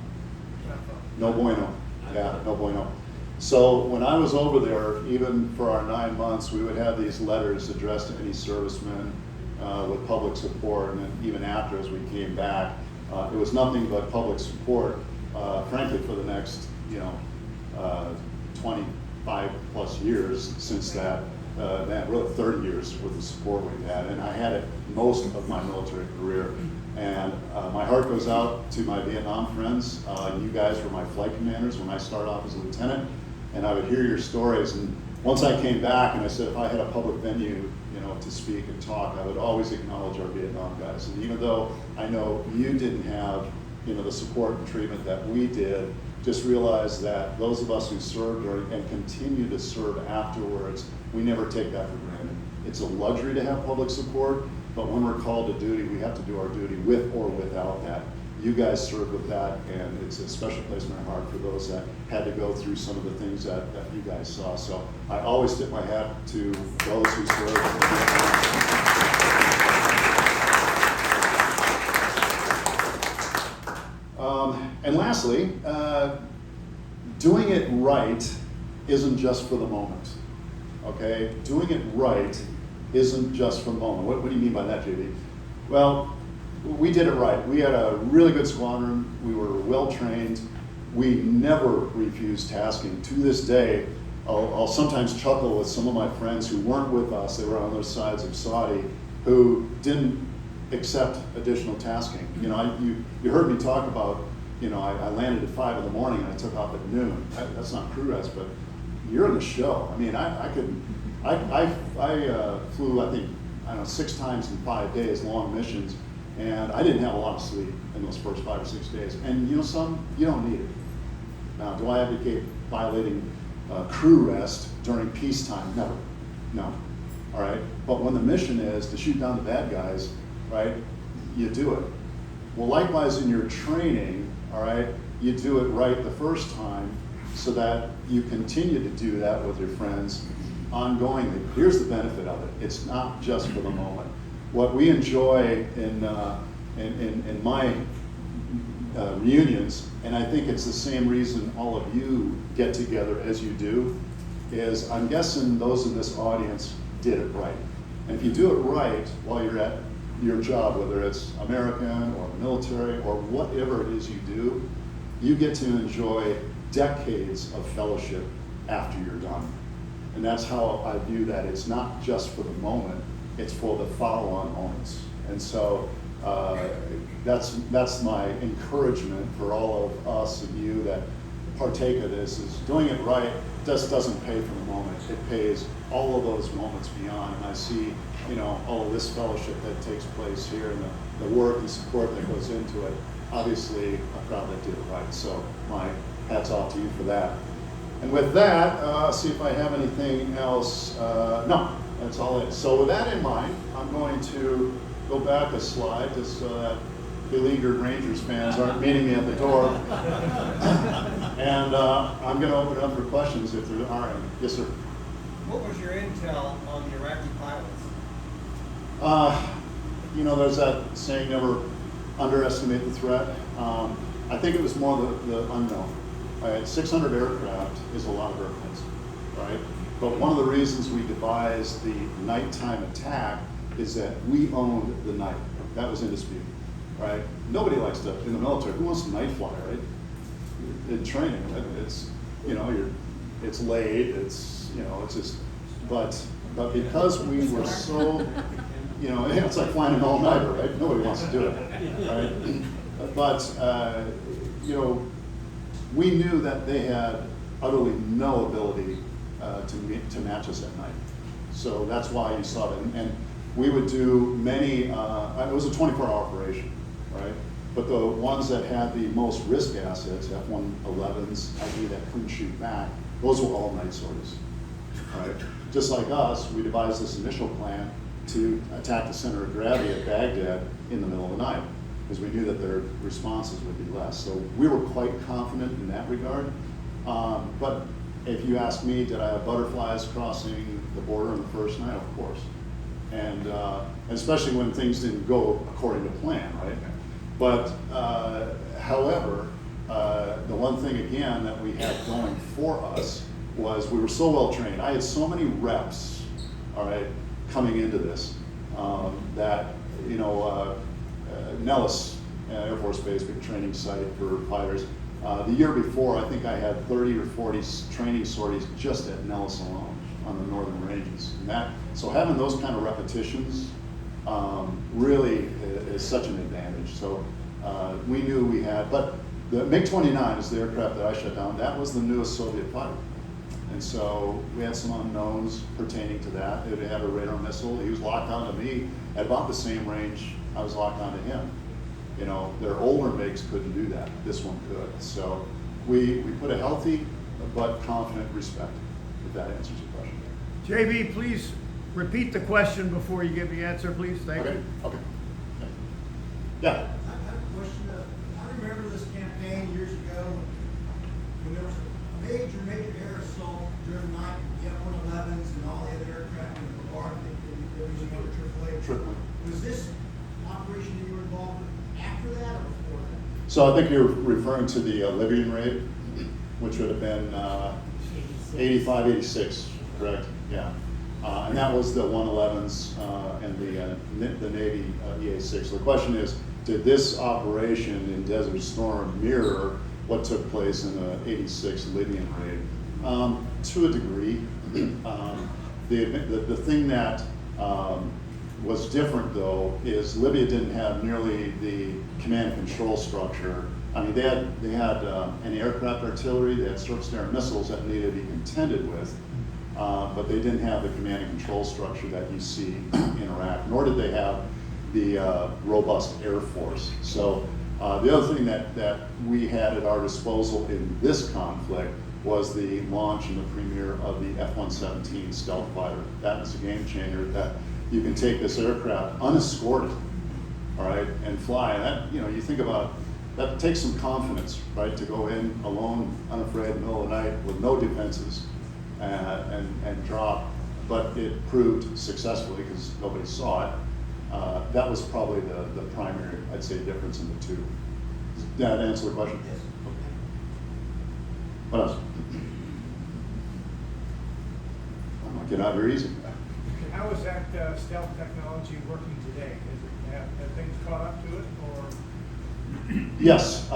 No bueno. Yeah, no bueno. So when I was over there, even for our 9 months, we would have these letters addressed to any servicemen with public support, and then even after, as we came back, it was nothing but public support, frankly, for the next, 25 plus years since that, really 30 years with the support we've had, and I had it most of my military career. And my heart goes out to my Vietnam friends. You guys were my flight commanders when I started off as a lieutenant, and I would hear your stories. And once I came back, and I said if I had a public venue, to speak and talk, I would always acknowledge our Vietnam guys. And even though I know you didn't have, the support and treatment that we did, just realize that those of us who served and continue to serve afterwards, we never take that for granted. It's a luxury to have public support, but when we're called to duty, we have to do our duty with or without that. You guys served with that, and it's a special place in my heart for those that had to go through some of the things that you guys saw. So I always tip my hat to those who served. And lastly, doing it right isn't just for the moment, okay? Doing it right isn't just for the moment. What do you mean by that, JD? Well, we did it right. We had a really good squadron. We were well trained. We never refused tasking. To this day, I'll sometimes chuckle with some of my friends who weren't with us. They were on those sides of Saudi, who didn't accept additional tasking. You heard me talk about, I landed at 5 in the morning and I took off at noon. That's not crew rest, but you're in the show. I mean, I flew, I think, 6 times in 5 days, long missions, and I didn't have a lot of sleep in those first 5 or 6 days. And you don't need it. Now, do I advocate violating crew rest during peacetime? Never. No. All right. But when the mission is to shoot down the bad guys, right, you do it. Well, likewise in your training, all right, you do it right the first time so that you continue to do that with your friends ongoingly. Here's the benefit of it. It's not just for the moment. What we enjoy in my reunions, and I think it's the same reason all of you get together as you do, is I'm guessing those in this audience did it right. And if you do it right while you're at your job, whether it's American or military or whatever it is you do, you get to enjoy decades of fellowship after you're done. And that's how I view that. It's not just for the moment, it's for the follow-on moments. And so that's my encouragement for all of us and you that partake of this, is doing it right just doesn't pay for the moment. It pays all of those moments beyond. And I see, all of this fellowship that takes place here and the work and support that goes into it. Obviously, I'm proud that did it right. So my hats off to you for that. And with that, see if I have anything else. No, that's all it is. So with that in mind, I'm going to go back a slide just so that beleaguered Rangers fans aren't meeting me at the door. And I'm going to open it up for questions if there are any. Yes, sir. What was your intel on the Iraqi pilots? There's that saying, never underestimate the threat. I think it was more the unknown. Right? 600 aircraft is a lot of airplanes, right? But one of the reasons we devised the nighttime attack is that we owned the night. That was in dispute, right? Nobody likes to, in the military, who wants to night fly, right? In training, it's, it's late, it's just, but because we were so, it's like flying an all-nighter, right? Nobody wants to do it, right? But, we knew that they had utterly no ability to match us at night. So that's why you saw that. And we would do many, it was a 24-hour operation, right? But the ones that had the most risk assets, F-111s, ID that couldn't shoot back, those were all night sorties, right? Just like us, we devised this initial plan to attack the center of gravity at Baghdad in the middle of the night, because we knew that their responses would be less. So we were quite confident in that regard. But if you ask me, did I have butterflies crossing the border on the first night? Of course. And especially when things didn't go according to plan, right? But however, the one thing again that we had going for us was we were so well trained. I had so many reps, all right, coming into this that, you know, Nellis Air Force Base, big training site for fighters. The year before, I think I had 30 or 40 training sorties just at Nellis alone on the northern ranges. And that, so having those kind of repetitions really is such an advantage. So we knew we had, but the MiG-29 is the aircraft that I shut down. That was the newest Soviet fighter. And so we had some unknowns pertaining to that. It had a radar missile. He was locked onto me at about the same range I was locked onto him. You know, their older MiGs couldn't do that. This one could. So we put a healthy but confident respect, if that answers your question. JB, please repeat the question before you give the answer, please. Thank you. Okay. Yeah. I have a question. I remember this campaign years ago when there was a major air assault during the night, the F-111s and all the other aircraft in the bombardment that was under AAA. Triple. Was this operation that you were involved with after that or before that? So I think you're referring to the Libyan raid, which would have been 85, 86, correct? Yeah. And that was the 111s and the Navy EA-6. So the question is, did this operation in Desert Storm mirror what took place in the 86 Libyan raid? To a degree. The thing that was different, though, is Libya didn't have nearly the command and control structure. I mean, they had anti-aircraft artillery, they had surface-to-air missiles that needed to be contended with, but they didn't have the command and control structure that you see in Iraq, nor did they have the robust Air Force. So the other thing that we had at our disposal in this conflict was the launch and the premiere of the F-117 stealth fighter. That was a game changer, that you can take this aircraft unescorted, all right, and fly. And that, you know, you think about, that takes some confidence, right, to go in alone, unafraid, in the middle of the night with no defenses and drop. But it proved successfully because nobody saw it. That was probably the primary, I'd say, difference in the two. Does that answer the question? Yes. Okay. What else? I'm not getting out very easy. How is that stealth technology working today? Have things caught up to it, or? Yes.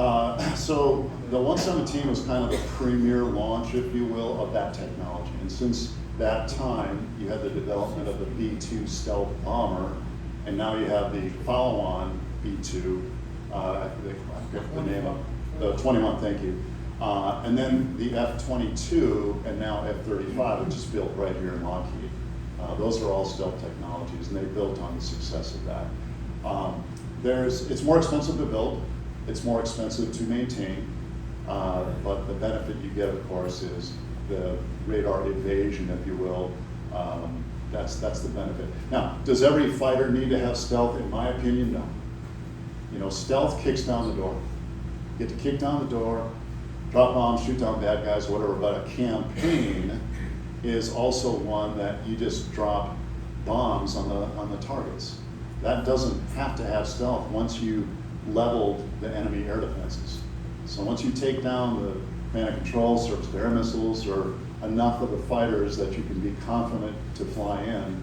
So the 117 was kind of the premier launch, if you will, of that technology. And since that time, you had the development of the B-2 stealth bomber, and now you have the follow-on B-2. I forget the name of the 21. Thank you. And then the F-22 and now F-35, which is built right here in Lockheed. Those are all stealth technologies, and they built on the success of that. It's more expensive to build, it's more expensive to maintain, but the benefit you get, of course, is the radar evasion, if you will. That's the benefit. Now, does every fighter need to have stealth? In my opinion, no. You know, stealth kicks down the door. You get to kick down the door, drop bombs, shoot down bad guys, whatever, but a campaign is also one that you just drop bombs on the targets. That doesn't have to have stealth once you leveled the enemy air defenses. So once you take down the command and control, surface-to-air missiles, or enough of the fighters that you can be confident to fly in,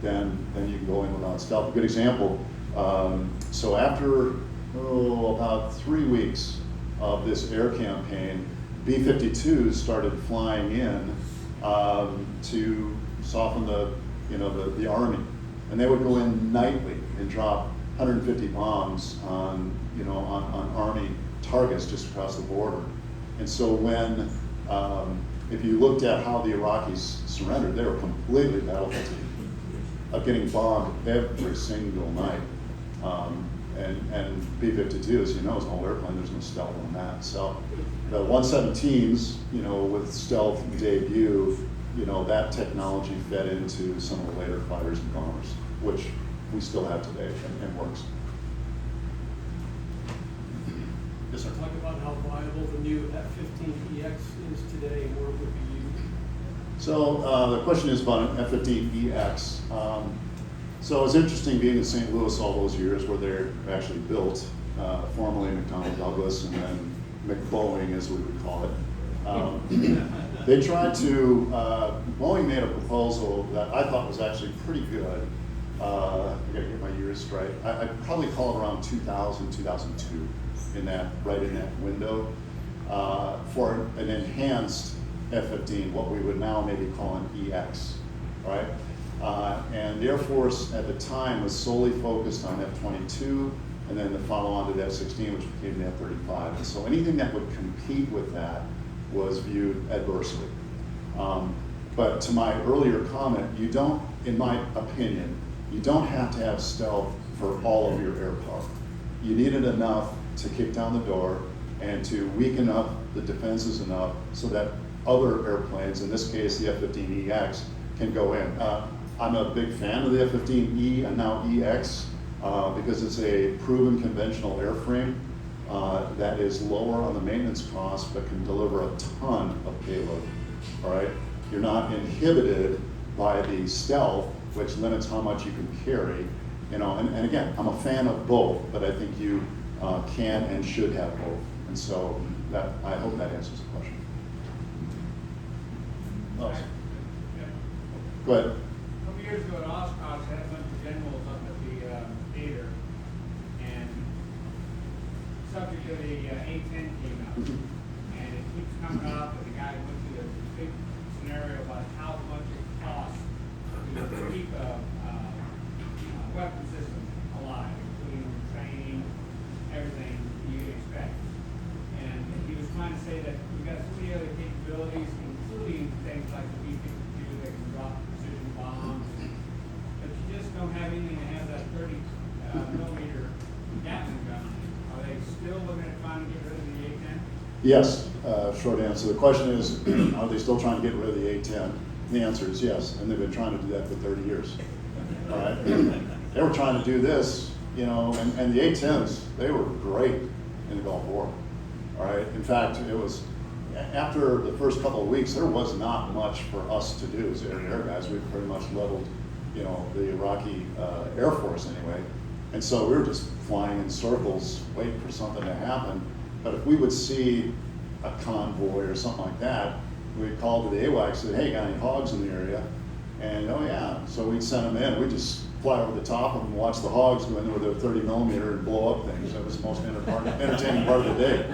then you can go in without stealth. A good example, so after about 3 weeks of this air campaign, B-52s started flying in to soften the Army. And they would go in nightly and drop 150 bombs on Army targets just across the border. And so when, if you looked at how the Iraqis surrendered, they were completely battle fatigued, of getting bombed every single night. And B-52, as you know, is an old airplane, there's no stealth on that. So the 117s, with stealth debut, that technology fed into some of the later fighters and bombers, which we still have today and works. Yes, sir. Talk about how viable the new F-15EX is today and where it would be used. So the question is about an F-15EX. So it's interesting being in St. Louis all those years where they're actually built, formerly McDonnell Douglas and then McBoeing as we would call it. They tried to, Boeing made a proposal that I thought was actually pretty good. I gotta get my years straight. I'd probably call it around 2000, 2002, right in that window, for an enhanced F-15, what we would now maybe call an EX, right? And the Air Force at the time was solely focused on F-22, and then the follow-on to the F-16, which became the F-35. And so anything that would compete with that was viewed adversely. But to my earlier comment, you don't, in my opinion, you don't have to have stealth for all of your air power. You need it enough to kick down the door and to weaken up the defenses enough so that other airplanes, in this case the F-15EX, can go in. I'm a big fan of the F-15E and now EX because it's a proven conventional airframe that is lower on the maintenance cost but can deliver a ton of payload, all right? You're not inhibited by the stealth, which limits how much you can carry, you know, and again, I'm a fan of both, but I think you can and should have both. And so that, I hope that answers the question. Oh. Go ahead. A couple years ago at Oshkosh, I had a bunch of generals up at the theater, and subject of the A-10 came up, and it keeps coming up, and the guy went through the big scenario about how much it costs to keep a weapon system alive, including training, everything you expect. And he was trying to say that we've got so many other capabilities, including things like the B-52 that can drop precision bombs, but you just don't have anything that has that 30 millimeter Gatling gun. Are they still looking at trying to get rid of the A-10? Yes, short answer. The question is, are they still trying to get rid of the A-10? The answer is yes, and they've been trying to do that for 30 years. All right, they were trying to do this, you know, and the A-10s, they were great in the Gulf War. All right, in fact, it was after the first couple of weeks, there was not much for us to do as air guys. We pretty much leveled, you know, the Iraqi Air Force anyway, and so we were just flying in circles, waiting for something to happen. But if we would see a convoy or something like that, we'd call to the AWACS and say, hey, got any hogs in the area? And oh yeah, so we'd send them in. We'd just fly over the top of them and watch the hogs go in with their 30 millimeter and blow up things. That was the most entertaining part of the day.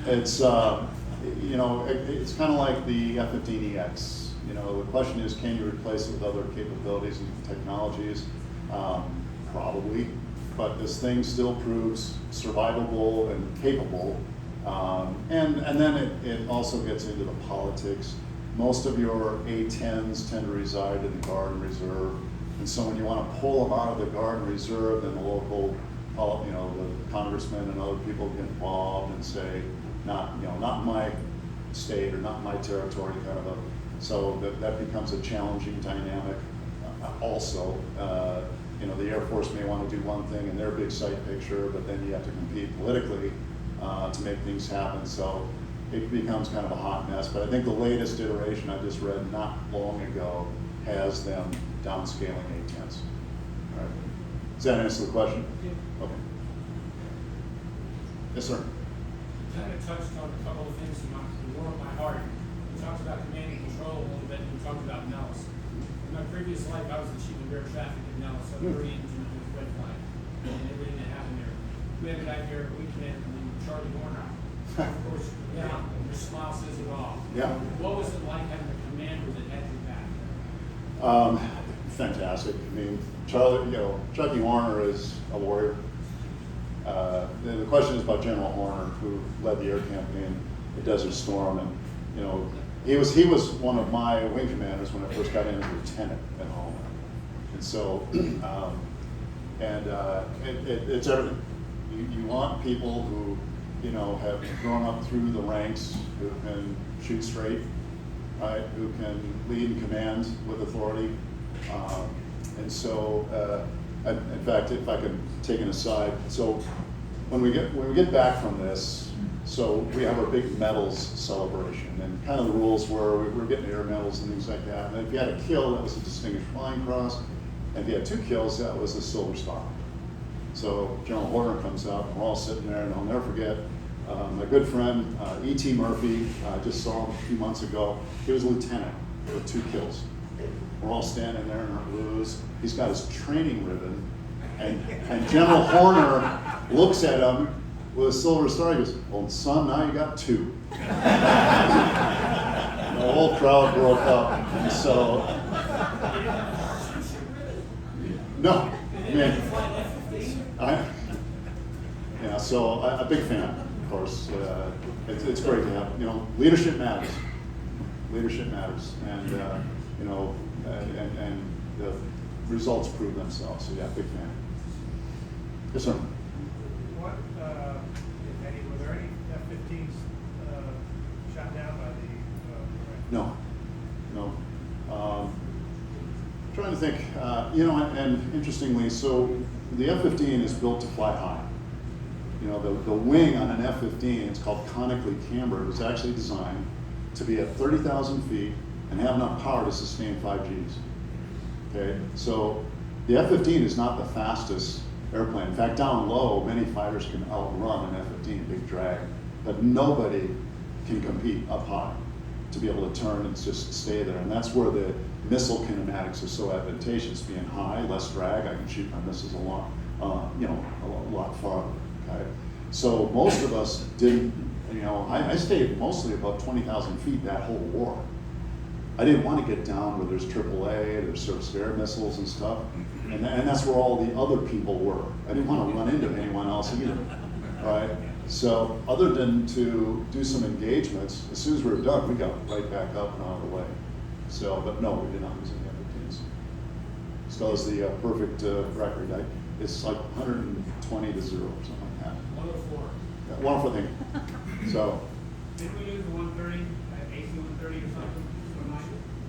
It's, you know, it's kind of like the F-15EX. You know, the question is, can you replace it with other capabilities and technologies? Probably. But this thing still proves survivable and capable. And then it also gets into the politics. Most of your A-10s tend to reside in the Guard and Reserve. And so when you want to pull them out of the Guard and Reserve, then the local, you know, the congressmen and other people get involved and say, not my state or not my territory, kind of a, so that becomes a challenging dynamic also. You know, the Air Force may want to do one thing in their big sight picture, but then you have to compete politically to make things happen. So it becomes kind of a hot mess. But I think the latest iteration I just read not long ago has them downscaling A-10s. All right. Does that answer the question? Yeah. Okay. Yes, sir. Kind of touched on a couple of things that warm my heart. He talked about command and control a little bit, and he talked about Nellis. In my previous life, I was the chief of air traffic in Nellis, so I'm very into the red flag and everything that happened there. We had a guy here at weekend named Charlie Warner. Of course, yeah, your smile says it all. Yeah. What was it like having a commander that had your back? Fantastic. I mean, Charlie, you know, Chucky Horner is a warrior. The question is about General Horner, who led the air campaign at Desert Storm, and you know, he was one of my wing commanders when I first got in as lieutenant at home, and so it's everything. You want people who, you know, have grown up through the ranks, who can shoot straight, right? Who can lead and command with authority, and so. In fact, if I could take an aside, so when we get back from this, So we have our big medals celebration, and kind of the rules were we're getting air medals and things like that. And if you had a kill, that was a Distinguished Flying Cross. And if you had 2 kills, that was a Silver Star. So General Horner comes out, and we're all sitting there, and I'll never forget my good friend E.T. Murphy. I just saw him a few months ago. He was a lieutenant with 2 kills. We're all standing there in our blues. He's got his training ribbon, and General Horner looks at him with a Silver Star. He goes, "Well, son, now you got 2." The whole crowd broke up. And so, no, man, yeah. So a big fan, of course. It's great to have. Leadership matters. Leadership matters, and and the results prove themselves. So yeah, big fan. Yes, sir. What, if any, were there any F-15s shot down by the? No. Trying to think, and interestingly, so the F-15 is built to fly high. The wing on an F-15, it's called conically cambered, was actually designed to be at 30,000 feet and have enough power to sustain 5 Gs. Okay, so the F-15 is not the fastest airplane. In fact, down low, many fighters can outrun an F-15, big drag, but nobody can compete up high to be able to turn and just stay there. And that's where the missile kinematics are so advantageous, being high, less drag. I can shoot my missiles a lot farther. Okay, so most of us didn't. I stayed mostly above 20,000 feet that whole war. I didn't want to get down where there's AAA, there's surface air missiles and stuff, and that's where all the other people were. I didn't want to run into anyone else either, right? So other than to do some engagements, as soon as we were done, we got right back up and out of the way. So, but no, we did not use any F-15s. Still has the perfect record. It's like 120 to 0 or something like that. 104. Yeah, 104 thing. So. Didn't we lose the 130, AC-130 or something?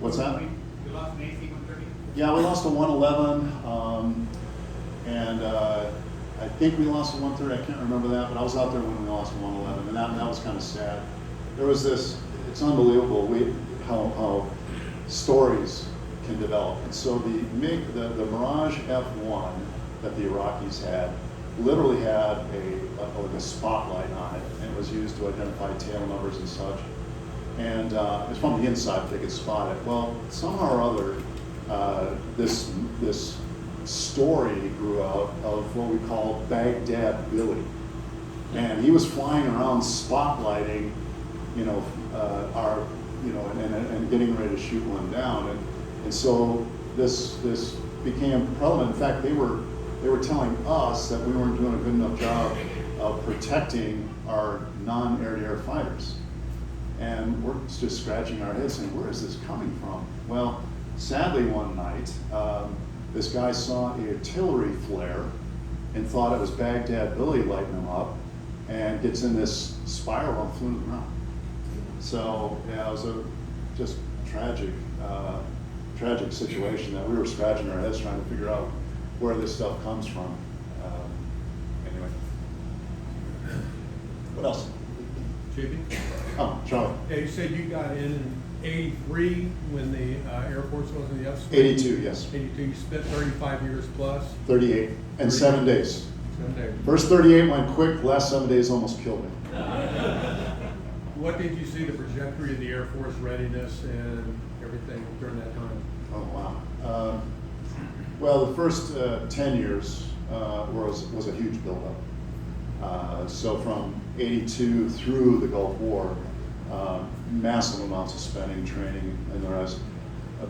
What's that? We lost an AC-130? Yeah, we lost a 111, and I think we lost a 130. I can't remember that, but I was out there when we lost a 111, and that was kind of sad. There was this. It's unbelievable how stories can develop. And so the Mirage F1 that the Iraqis had literally had like a spotlight on it, and it was used to identify tail numbers and such. And it's from the inside they could spot it. Well, somehow or other, this story grew out of what we call Baghdad Billy, and he was flying around spotlighting, and getting ready to shoot one down, and so this became prevalent. In fact, they were telling us that we weren't doing a good enough job of protecting our non-air-to-air fighters. And we're just scratching our heads saying, where is this coming from? Well, sadly one night, this guy saw an artillery flare and thought it was Baghdad Billy lighting him up, and gets in this spiral and flew around. So yeah, it was a just tragic situation that we were scratching our heads trying to figure out where this stuff comes from. Anyway, what else? JP? Oh, Charlie. Yeah, you said you got in 83 when the Air Force was in the F. 82, yes. 82, you spent 35 years plus. 38 and 7 days. 7 days. First 38 went quick, last 7 days almost killed me. What did you see the trajectory of the Air Force readiness and everything during that time? Oh, wow. Well, the first 10 years was a huge buildup. So from 82 through the Gulf War, massive amounts of spending, training, and the rest.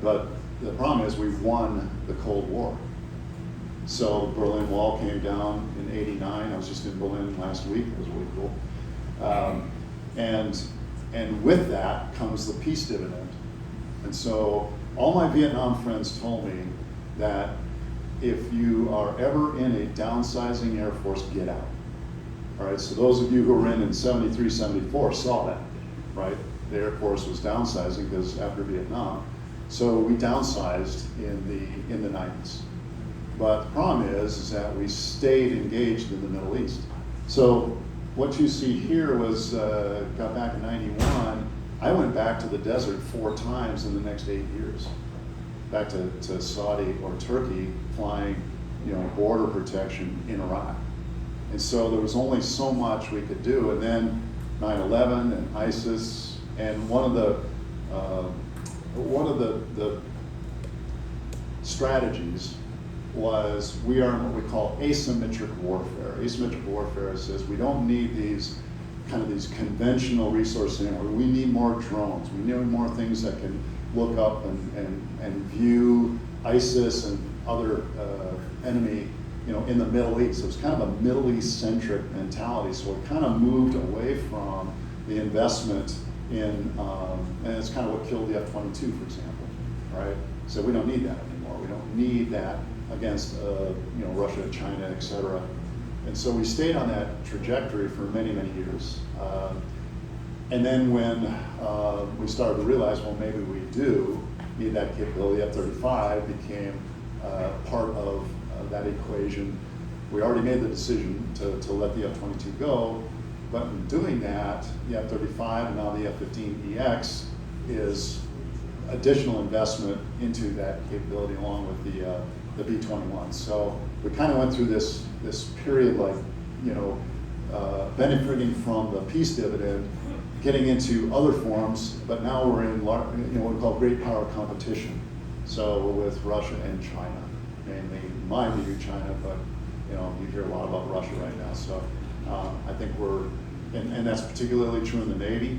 But the problem is we won the Cold War. So the Berlin Wall came down in '89. I was just in Berlin last week. It was really cool. And with that comes the peace dividend. And so all my Vietnam friends told me that if you are ever in a downsizing Air Force, get out. All right, so those of you who were in 73, 74 saw that, right? The Air Force was downsizing because after Vietnam. So we downsized in the 90s. But the problem is that we stayed engaged in the Middle East. So what you see here was, got back in '91, I went back to the desert 4 times in the next 8 years. Back to Saudi or Turkey, flying, border protection in Iraq. And so there was only so much we could do. And then 9/11 and ISIS, and one of the strategies was we are in what we call asymmetric warfare. Asymmetric warfare says we don't need these conventional resources anymore. We need more drones. We need more things that can look up and view ISIS and other enemy, in the Middle East. So it's kind of a Middle East centric mentality. So it kind of moved away from the investment in, and it's kind of what killed the F-22, for example, right? So we don't need that anymore. We don't need that against, Russia, China, et cetera. And so we stayed on that trajectory for many, many years. And then when we started to realize, well, maybe we do need that capability, F-35 became part of that equation. We already made the decision to let the F-22 go, but in doing that, the F-35 and now the F-15EX is additional investment into that capability along with the B-21. So we kind of went through this period like, benefiting from the peace dividend, getting into other forms, but now we're in what we call great power competition. So we're with Russia and China, mainly in my view China, but you hear a lot about Russia right now. So I think and that's particularly true in the Navy.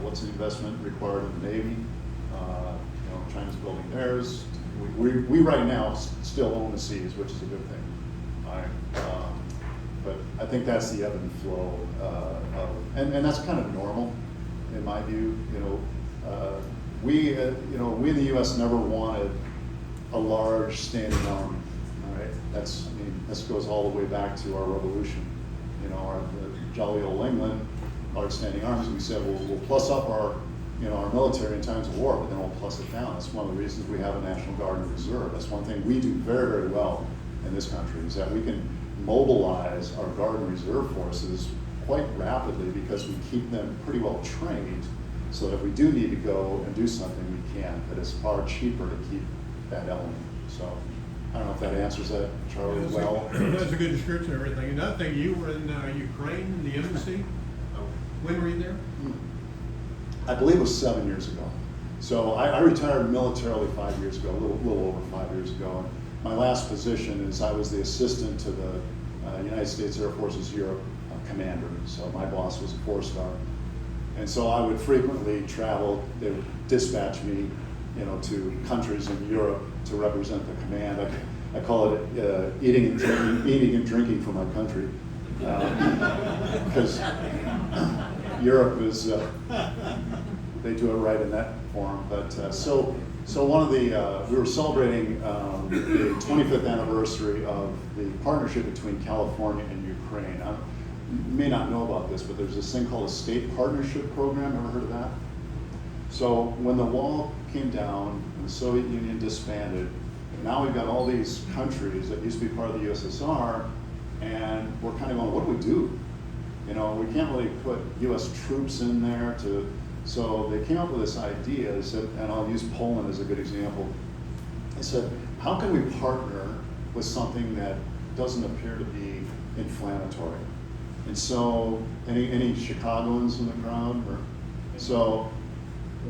What's the investment required in the Navy? China's building theirs. We right now still own the seas, which is a good thing. But I think that's the ebb and flow and that's kind of normal in my view. We in the U.S. never wanted a large standing army. All right, this goes all the way back to our revolution. The jolly old England, large standing armies. We said, well, we'll plus up our military in times of war, but then we'll plus it down. That's one of the reasons we have a National Guard and Reserve. That's one thing we do very, very well in this country, is that we can mobilize our Guard and Reserve forces quite rapidly because we keep them pretty well trained, so that if we do need to go and do something, we can. But it's far cheaper to keep that element. So I don't know if that answers that, Charlie, well. That's a good description of everything. Another thing, you were in Ukraine, the embassy. When were you there? I believe it was 7 years ago. So I retired militarily 5 years ago, a little over 5 years ago. And my last position is I was the assistant to the United States Air Force's Europe commander. So my boss was a 4-star. And so I would frequently travel. They would dispatch me, to countries in Europe to represent the command. I call it eating and drinking for my country. Because Europe is, they do it right in that form. But so one of the, we were celebrating the 25th anniversary of the partnership between California and Ukraine. You may not know about this, but there's this thing called a state partnership program. Ever heard of that? So when the wall came down and the Soviet Union disbanded, now we've got all these countries that used to be part of the USSR, and we're kind of going, what do we do? We can't really put US troops in there so they came up with this idea. They said, and I'll use Poland as a good example. They said, how can we partner with something that doesn't appear to be inflammatory? And so, any Chicagoans in the crowd? So,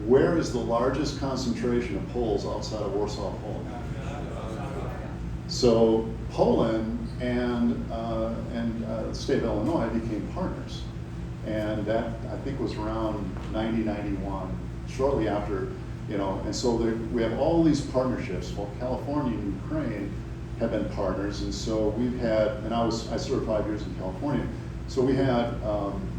where is the largest concentration of Poles outside of Warsaw, Poland? So Poland and the state of Illinois became partners, and that I think was around 90-91, shortly after, and so we have all these partnerships. Well, California and Ukraine have been partners, and so we've had, and I served 5 years in California, so we had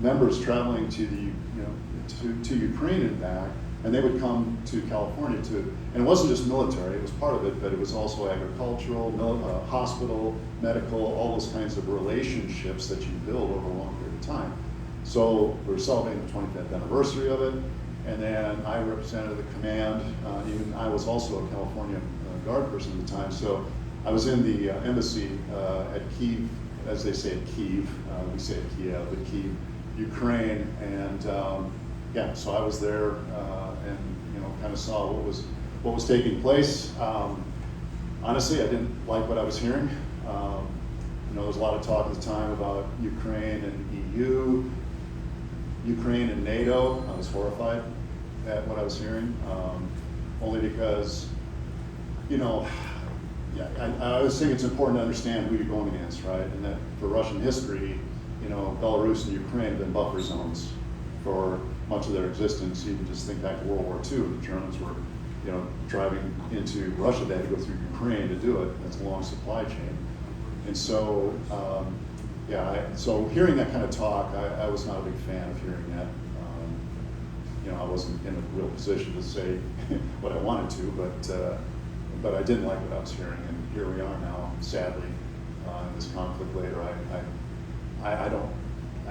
members traveling to Ukraine and back, and they would come to California too. And it wasn't just military, it was part of it, but it was also agricultural, hospital, medical, all those kinds of relationships that you build over a long period of time. So we're celebrating the 25th anniversary of it, and then I represented the command. Even I was also a California Guard person at the time, so I was in the embassy at Kyiv as they say, Kyiv. We say Kiev, but Kyiv, Ukraine, and yeah. So I was there and kind of saw what was taking place. Honestly, I didn't like what I was hearing. There was a lot of talk at the time about Ukraine and EU, Ukraine and NATO. I was horrified at what I was hearing, only because, I always think it's important to understand who you're going against, right? And that for Russian history, Belarus and Ukraine have been buffer zones for much of their existence. You can just think back to World War II. The Germans were, driving into Russia. They had to go through Ukraine to do it. That's a long supply chain. And so, so hearing that kind of talk, I was not a big fan of hearing that. I wasn't in a real position to say what I wanted to, but I didn't like what I was hearing, and here we are now, sadly, in this conflict later. I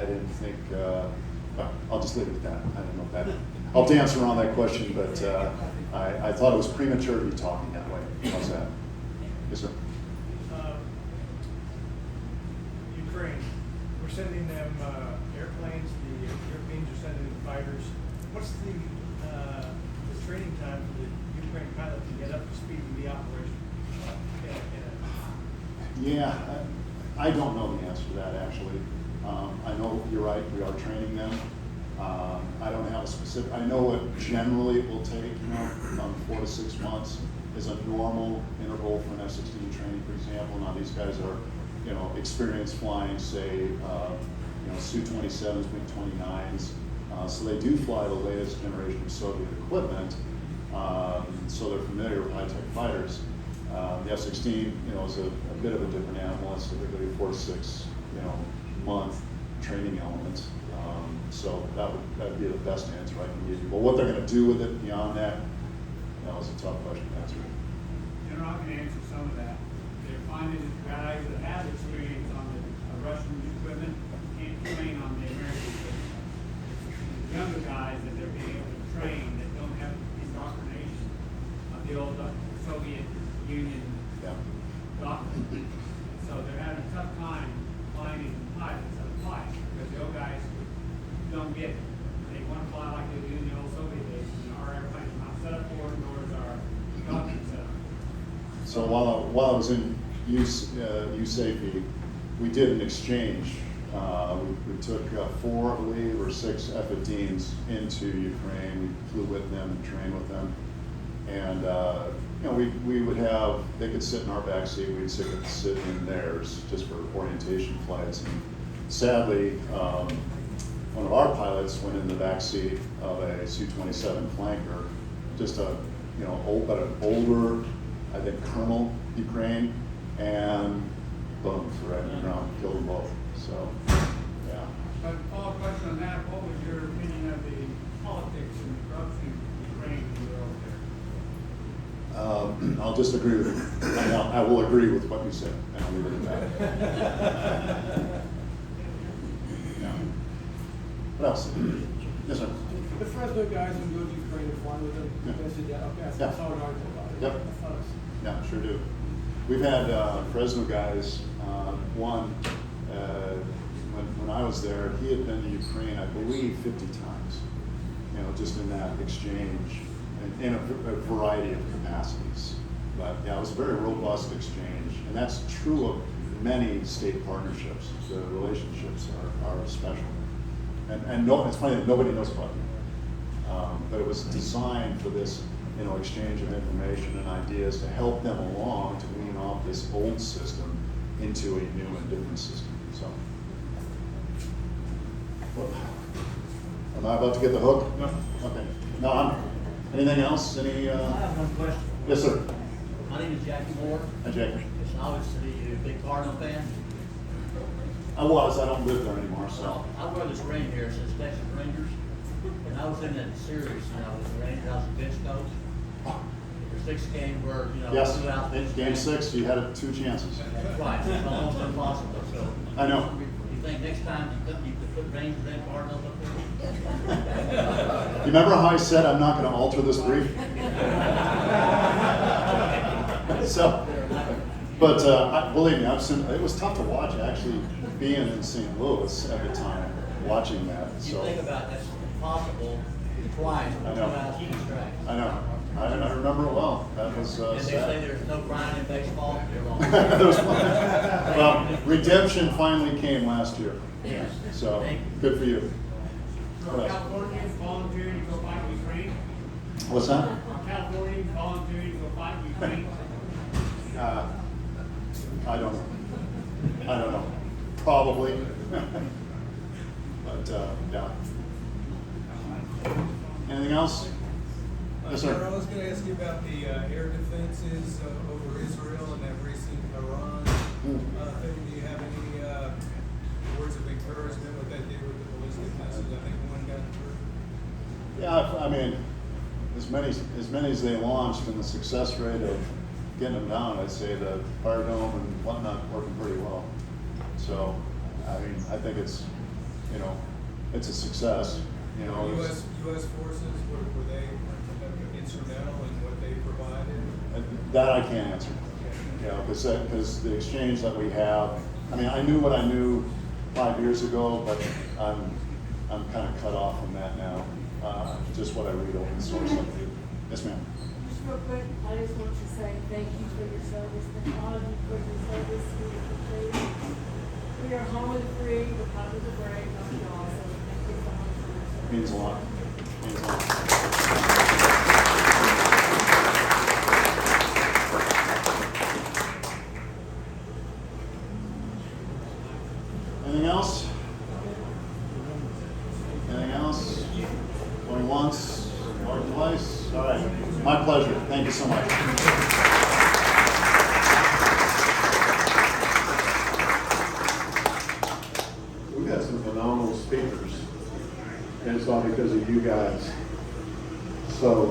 didn't think, well, I'll just leave it at that. I don't know if that, I'll dance around that question, but I thought it was premature to be talking that way. How's that? Yes, sir. Ukraine, we're sending them airplanes, the Europeans are sending them fighters. What's the training time for the Ukraine pilot to get up to speed and be operational? Yeah, I don't know the answer to that, actually. I know you're right, we are training them. I don't have a specific, I know what generally it will take, 4 to 6 months is a normal interval for an F-16 training, for example. Now these guys are, experienced flying, say, Su-27s, MiG-29s. So they do fly the latest generation of Soviet equipment, so they're familiar with high-tech fighters. The F-16, is a bit of a different animal. It's typically a 4 to 6, month training element. So that would be the best answer I can give you. But what they're going to do with it beyond that, that was a tough question to answer. General, I can answer some of that. They're finding that guys that have experience on the Russian equipment can't train on the American equipment. The younger guys that they're being able to train that don't have the indoctrination of the old Soviet Union doctrine. So they're having a tough time finding pilots that fly because the old guys don't get it. They want to fly like they do in the old Soviet days. Our airplanes are not set up for it, nor is our doctrine set up. So while I was in USAFE, we did an exchange. We took 4, I believe, or 6 F-15s into Ukraine. We flew with them and trained with them. And we would have, they could sit in our backseat, we'd sit in theirs just for orientation flights. And sadly, one of our pilots went in the backseat of a Su-27 flanker, just an older, I think, Colonel Ukraine, and boom, right in the ground, killed them both. So, yeah. But follow-up question on that, what was your opinion of the politics and corruption in Ukraine when you were over there? I'll just agree with you. I will agree with what you said, and I'll leave it at that. Yeah. What else? Yes, sir. The Fresno guys who go to Ukraine and fly with them, Yeah. you guys did that, okay, I Yeah. saw an article about it. Yep. I thought it was- Yeah, sure do. We've had Fresno guys, one, when I was there, he had been to Ukraine, I believe, 50 times, just in that exchange, in a variety of capacities. But yeah, it was a very robust exchange, and that's true of many state partnerships. The relationships are special. And it's funny that nobody knows about it. But it was designed for this, exchange of information and ideas to help them along to wean off this old system into a new and different system. So, well, am I about to get the hook? No. Okay. No. Anything else? Any? I have one question. Yes, sir. My name is Jackie Moore. Hi, Jackie. It's obviously you're a big Cardinal fan. I don't live there anymore, so. I wear this ring here, it says Texas Rangers. And I was in that series when I was a Ranger, I was a bench coach. Your 6th game where, Yes, two out in game 6, you had 2 chances. Right, it's almost impossible, so. I know. You think next time you could put Rangers and Cardinals up there? You remember how I said I'm not going to alter this brief? So, But believe me, it was tough to watch actually being in St. Louis at the time, watching that. You So think about that's impossible twice, I two know. out of 2 strikes. I know. I remember it well. That was And they say sad. there's no crying in baseball. That was fun. Well, redemption finally came last year. Yes. So Thank you. good for you. Are Californians volunteering to go fight Ukraine? What's that? Are Californians volunteering to go fight Ukraine? I don't know. Probably. But yeah. Anything else? Yes, Sir, I sir. was gonna ask you about the air defenses over Israel and that recent Iran thing. Do you have any words of encouragement what they did with the ballistic missiles? I think one got through. Yeah, I mean, as many as they launched, and the success rate of getting them down, I'd say the fire dome and whatnot working pretty well. So, I mean, I think it's a success. U.S. forces were they instrumental in what they provided? That I can't answer. Because the exchange that we have, I mean, I knew what I knew 5 years ago, but I'm kind of cut off from that now. Just what I read open source. Yes, ma'am. Just real quick, I just want to say thank you for your service, thank all of you for your service. We are home of the free, Republic of the brave, love you all, so thank you so much for your service. Means a lot. Means a lot. Anything else? Anything else? Going once, going twice? All right. My pleasure. Thank you so much. We've had some phenomenal speakers, and it's all because of you guys. So,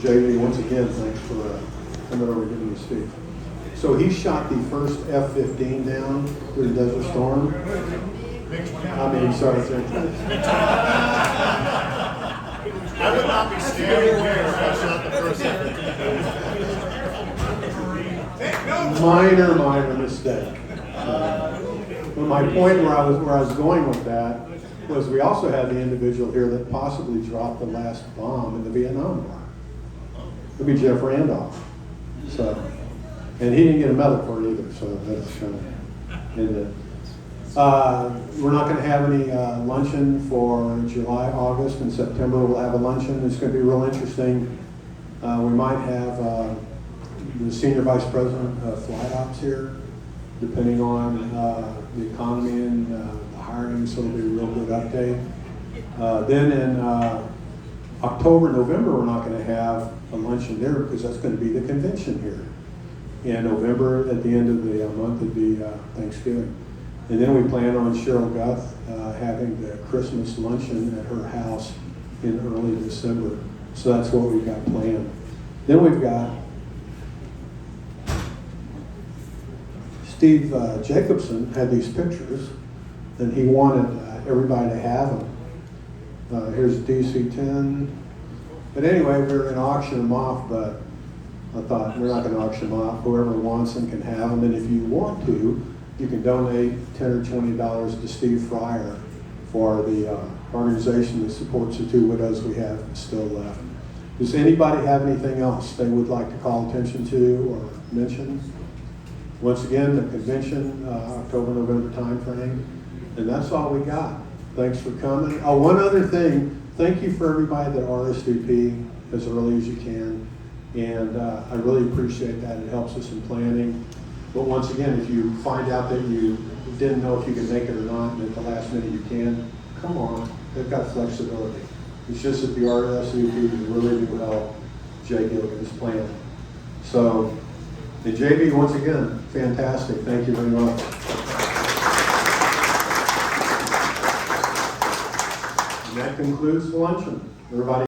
JD, once again, thanks for coming over and giving me a speak. So he shot the first F-15 down through the Desert Storm. Sorry. I would not be standing here if I shot the first Minor mistake. But my point where I was going with that was we also had the individual here that possibly dropped the last bomb in the Vietnam War. It'd be Jeff Randolph. So, and he didn't get a medal for it either. So that's kind of in it. We're not going to have any luncheon for July, August, and September. We'll have a luncheon. It's going to be real interesting. We might have the Senior Vice President of Flight Ops here, depending on the economy and the hiring, so it'll be a real good update. Then in October, November, we're not going to have a luncheon there because that's going to be the convention here. In November, at the end of the month, it'd be Thanksgiving. And then we plan on Cheryl Guth having the Christmas luncheon at her house in early December. So that's what we've got planned. Then we've got Steve Jacobson had these pictures, and he wanted everybody to have them. Here's DC-10. But anyway, we were going to auction them off, but I thought we're not going to auction them off. Whoever wants them can have them, and if you want to, you can donate $10 or $20 to Steve Fryer for the organization that supports the 2 widows we have still left. Does anybody have anything else they would like to call attention to or mention? Once again, the convention, October, November timeframe, and that's all we got. Thanks for coming. Oh, one other thing, thank you for everybody that RSVP as early as you can, and I really appreciate that. It helps us in planning. But once again, if you find out that you didn't know if you could make it or not, and at the last minute you can, come on, they've got flexibility. It's just that the RSVP can really do well Jay Gilligan's plan. So, and JB, once again, fantastic. Thank you very much. And that concludes the luncheon. Everybody